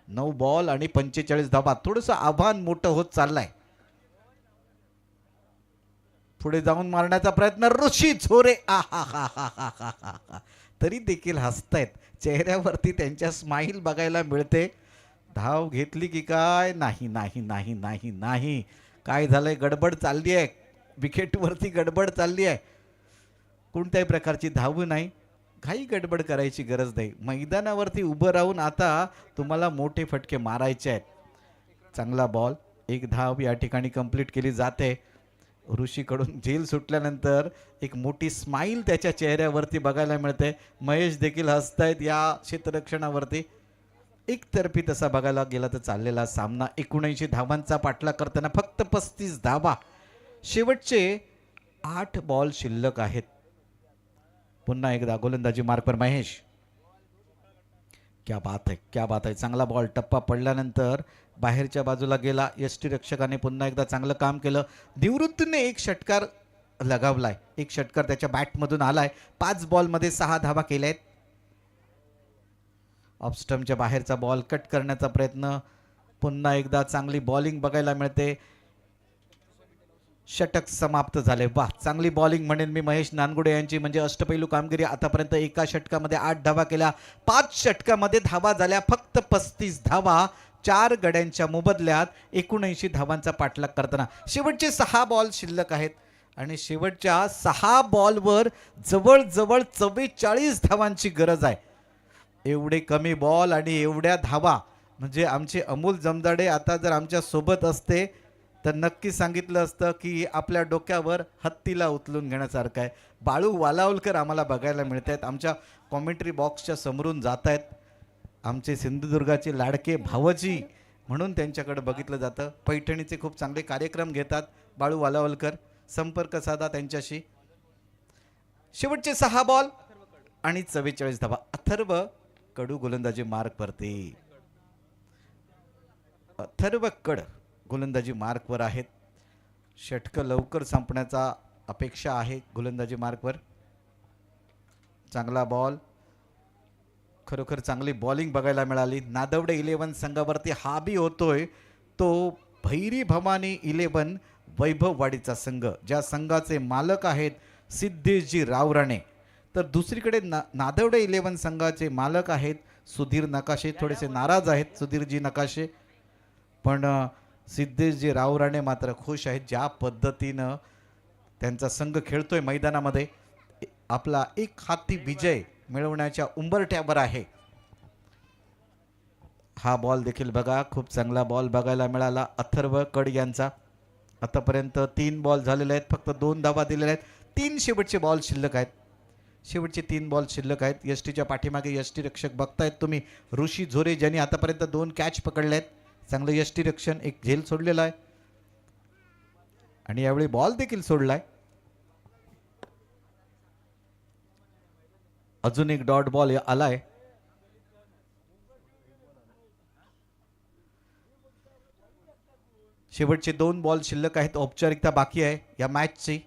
9 बॉल आणि 45 धावा. थोडंसं आव्हान मोठं होत चाललंय. पुढे जाऊन मारण्याचा प्रयत्न. ऋषी झोरे तरी देखील हसतायत. चेहऱ्यावरती त्यांच्या स्माईल बघायला मिळते. धाव घेतली की काय? नाही नाही नाही नाही नाही. काय झालंय? गडबड चालली आहे. विकेटवरती गडबड चालली आहे. कोणत्याही प्रकारची धाव नाही. काही गडबड करायची गरज नाही. मैदानावरती उभं राहून आता तुम्हाला मोठे फटके मारायचे आहेत. चांगला बॉल. 1 धाव या ठिकाणी कंप्लीट केली जाते. ऋषीकडून झेल सुटल्यानंतर एक मोठी स्माईल त्याच्या चेहऱ्यावरती बघायला मिळते. महेश देखील हसतायत या क्षेत्ररक्षणावरती. एकतर्फी तसा बघायला गेला तर चाललेला सामना 79 धावांचा पाठलाग करताना फक्त 35 धावा. शेवटचे 8 बॉल शिल्लक आहेत. पुन्हा एकदा गोलंदाजी मार्कवर महेश. क्या बात है, क्या बात आहे. चांगला बॉल टप्पा पडल्यानंतर बाहेरच्या बाजूला गेला. यष्टीरक्षकाने पुन्हा एकदा चांगलं काम केलं. निवृत्तीने एक षटकार लगावलाय. एक षटकार त्याच्या बॅटमधून आलाय. 5 बॉलमध्ये 6 धावा केल्या आहेत. ऑफस्टम्पच्या बाहेरचा बॉल कट करण्याचा प्रयत्न. पुन्हा एकदा चांगली बॉलिंग बघायला मिळते. षटक समाप्त झाले. वाह, चांगली बॉलिंग म्हणेन मी महेश नानगुडे यांची. म्हणजे अष्टपैलू कामगिरी. आतापर्यंत एका षटकामध्ये 8 धावा केल्या. 5 षटकामध्ये धावा झाल्या फक्त 35 धावा. 4 गड्यांच्या मोबदल्यात 79 धावांचा पाठलाग करताना शेवटचे 6 बॉल शिल्लक आहेत आणि शेवटच्या 6 बॉलवर जवळजवळ 44 धावांची गरज आहे. एवढे कमी बॉल आणि एवढ्या धावा म्हणजे आमचे अमोल जमदाडे आता जर आमच्या सोबत असते तर नक्की सांगितलं असतं की आपल्या डोक्यावर हत्तीला उचलून घेण्यासारखं आहे. बाळू वालावलकर आम्हाला बघायला मिळत आहेत. आमच्या कॉमेंट्री बॉक्सच्या समोरून जात आहेत. आमचे सिंधुदुर्गाचे लाडके भावजी म्हणून त्यांच्याकडे बघितलं जातं. पैठणीचे खूप चांगले कार्यक्रम घेतात बाळू वालावलकर. संपर्क साधा त्यांच्याशी. शेवटचे 6 बॉल आणि 44 धावा. अथर्व कडू गोलंदाजी मार्कवरती. अथर्व कड गोलंदाजी मार्कवर आहेत. षटकं लवकर संपण्याचा अपेक्षा आहे गोलंदाजी मार्कवर. चांगला बॉल. खरोखर चांगली बॉलिंग बघायला मिळाली. नादवडे 11 संघावरती हाबी होतोय तो भैरी भवानी 11 वैभववाडीचा संघ, ज्या संघाचे मालक आहेत सिद्धेशजी रावराणे. तर दुसरीकडे नादवडे 11 संघाचे मालक आहेत सुधीर नकाशे. थोडेसे नाराज आहेत सुधीरजी नकाशे, पण सिद्धेशजी रावराणे मात्र खुश आहेत ज्या पद्धतीनं त्यांचा संघ खेळतोय मैदानामध्ये. आपला एक हाती विजय मिळवण्याच्या उंबरठ्यावर आहे. हा बॉल देखील बघा, खूप चांगला बॉल बघायला मिळाला अथर्व कड यांचा. आतापर्यंत 3 बॉल झालेले आहेत, फक्त 2 धावा दिलेल्या आहेत. 3 शेवटचे बॉल शिल्लक आहेत. शेवटचे 3 बॉल शिल्लक आहेत. यष्टीच्या पाठीमागे यष्टीरक्षक बघतायत तुम्ही ऋषी झोरे, ज्यांनी आतापर्यंत 2 कॅच पकडले आहेत. चांगलं यष्टीरक्षण. एक झेल सोडलेला आहे आणि यावेळी बॉल देखील सोडलाय. अजून एक डॉट बॉल आलाय. शेवटचे 2 बॉल शिल्लक आहेत. औपचारिकता बाकी आहे या मॅचची.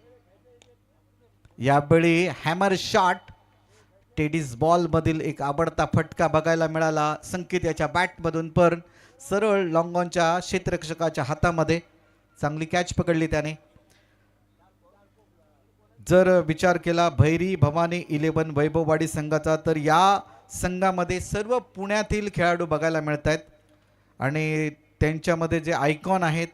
यावेळी हॅमर शॉट टेनिस बॉल मधील एक आवडता फटका बघायला मिळाला. संकेत याच्या बॅटमधून पण सरळ लॉंगॉनच्या क्षेत्ररक्षकाच्या हातामध्ये. चांगली कॅच पकडली त्याने. जर विचार केला भैरी भवानी 11 वैभववाडी संघाचा तर या संघामध्ये सर्व पुण्यातील खेळाडू बघायला मिळत आहेत आणि त्यांच्यामध्ये जे आयकॉन आहेत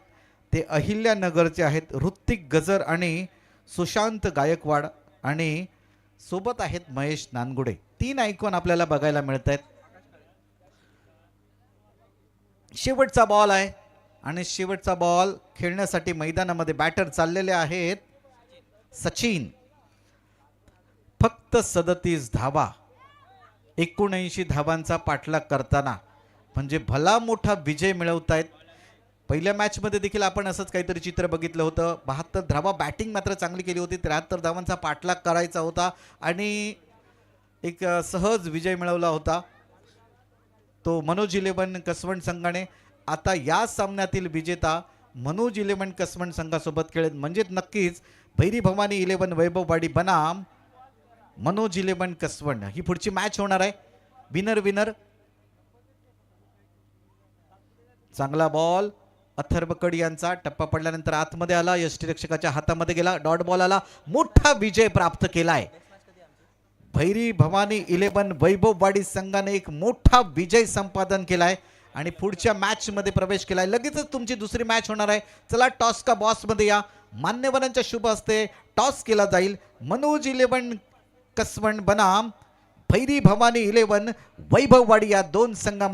ते अहिल्यानगरचे आहेत. ऋत्विक गजर आणि सुशांत गायकवाड आणि सोबत आहेत महेश नानगुडे. 3 आयकॉन आपल्याला बघायला मिळत आहेत. शेवटचा बॉल आहे आणि शेवटचा बॉल खेळण्यासाठी मैदानामध्ये बॅटर चाललेले आहेत सचिन. फक्त 37 धावा. 79 धावांचा पाठलाग करताना म्हणजे भला मोठा विजय मिळवतायत. पहिल्या मॅचमध्ये देखील आपण असंच काहीतरी चित्र बघितलं होतं. 72 धावा. बॅटिंग मात्र चांगली केली होती. 73 धावांचा पाठलाग करायचा होता आणि एक सहज विजय मिळवला होता तो मनोज 11 कसवंड संघाने. आता या सामन्यातील विजेता मनोज 11 कसवंड संघासोबत खेळेल. म्हणजे नक्कीच भैरी भवानी 11 वैभववाडी बनाम मनोज 11 कसवंड ही पुढची मॅच होणार आहे. Winner winner. चांगला बॉल अथर्व कड यांचा. टप्पा पडल्यानंतर आतमध्ये आला. यष्टीरक्षकाच्या हातामध्ये गेला. डॉट बॉल आला. मोठा विजय प्राप्त केलाय भैरी भवानी 11 वैभववाडी संघाने. एक मोठा विजय संपादन केलाय आणि पुढच्या मॅच मध्ये प्रवेश केलाय. लगेचच तुमची दुसरी मॅच होणार आहे. चला टॉस का बॉस मध्ये या. मान्यवरांच्या शुभ हस्ते टॉस केला जाईल. मनोज 11 कसवंड बनाम भैरी भवानी 11 वैभववाडी या 2 संघामध्ये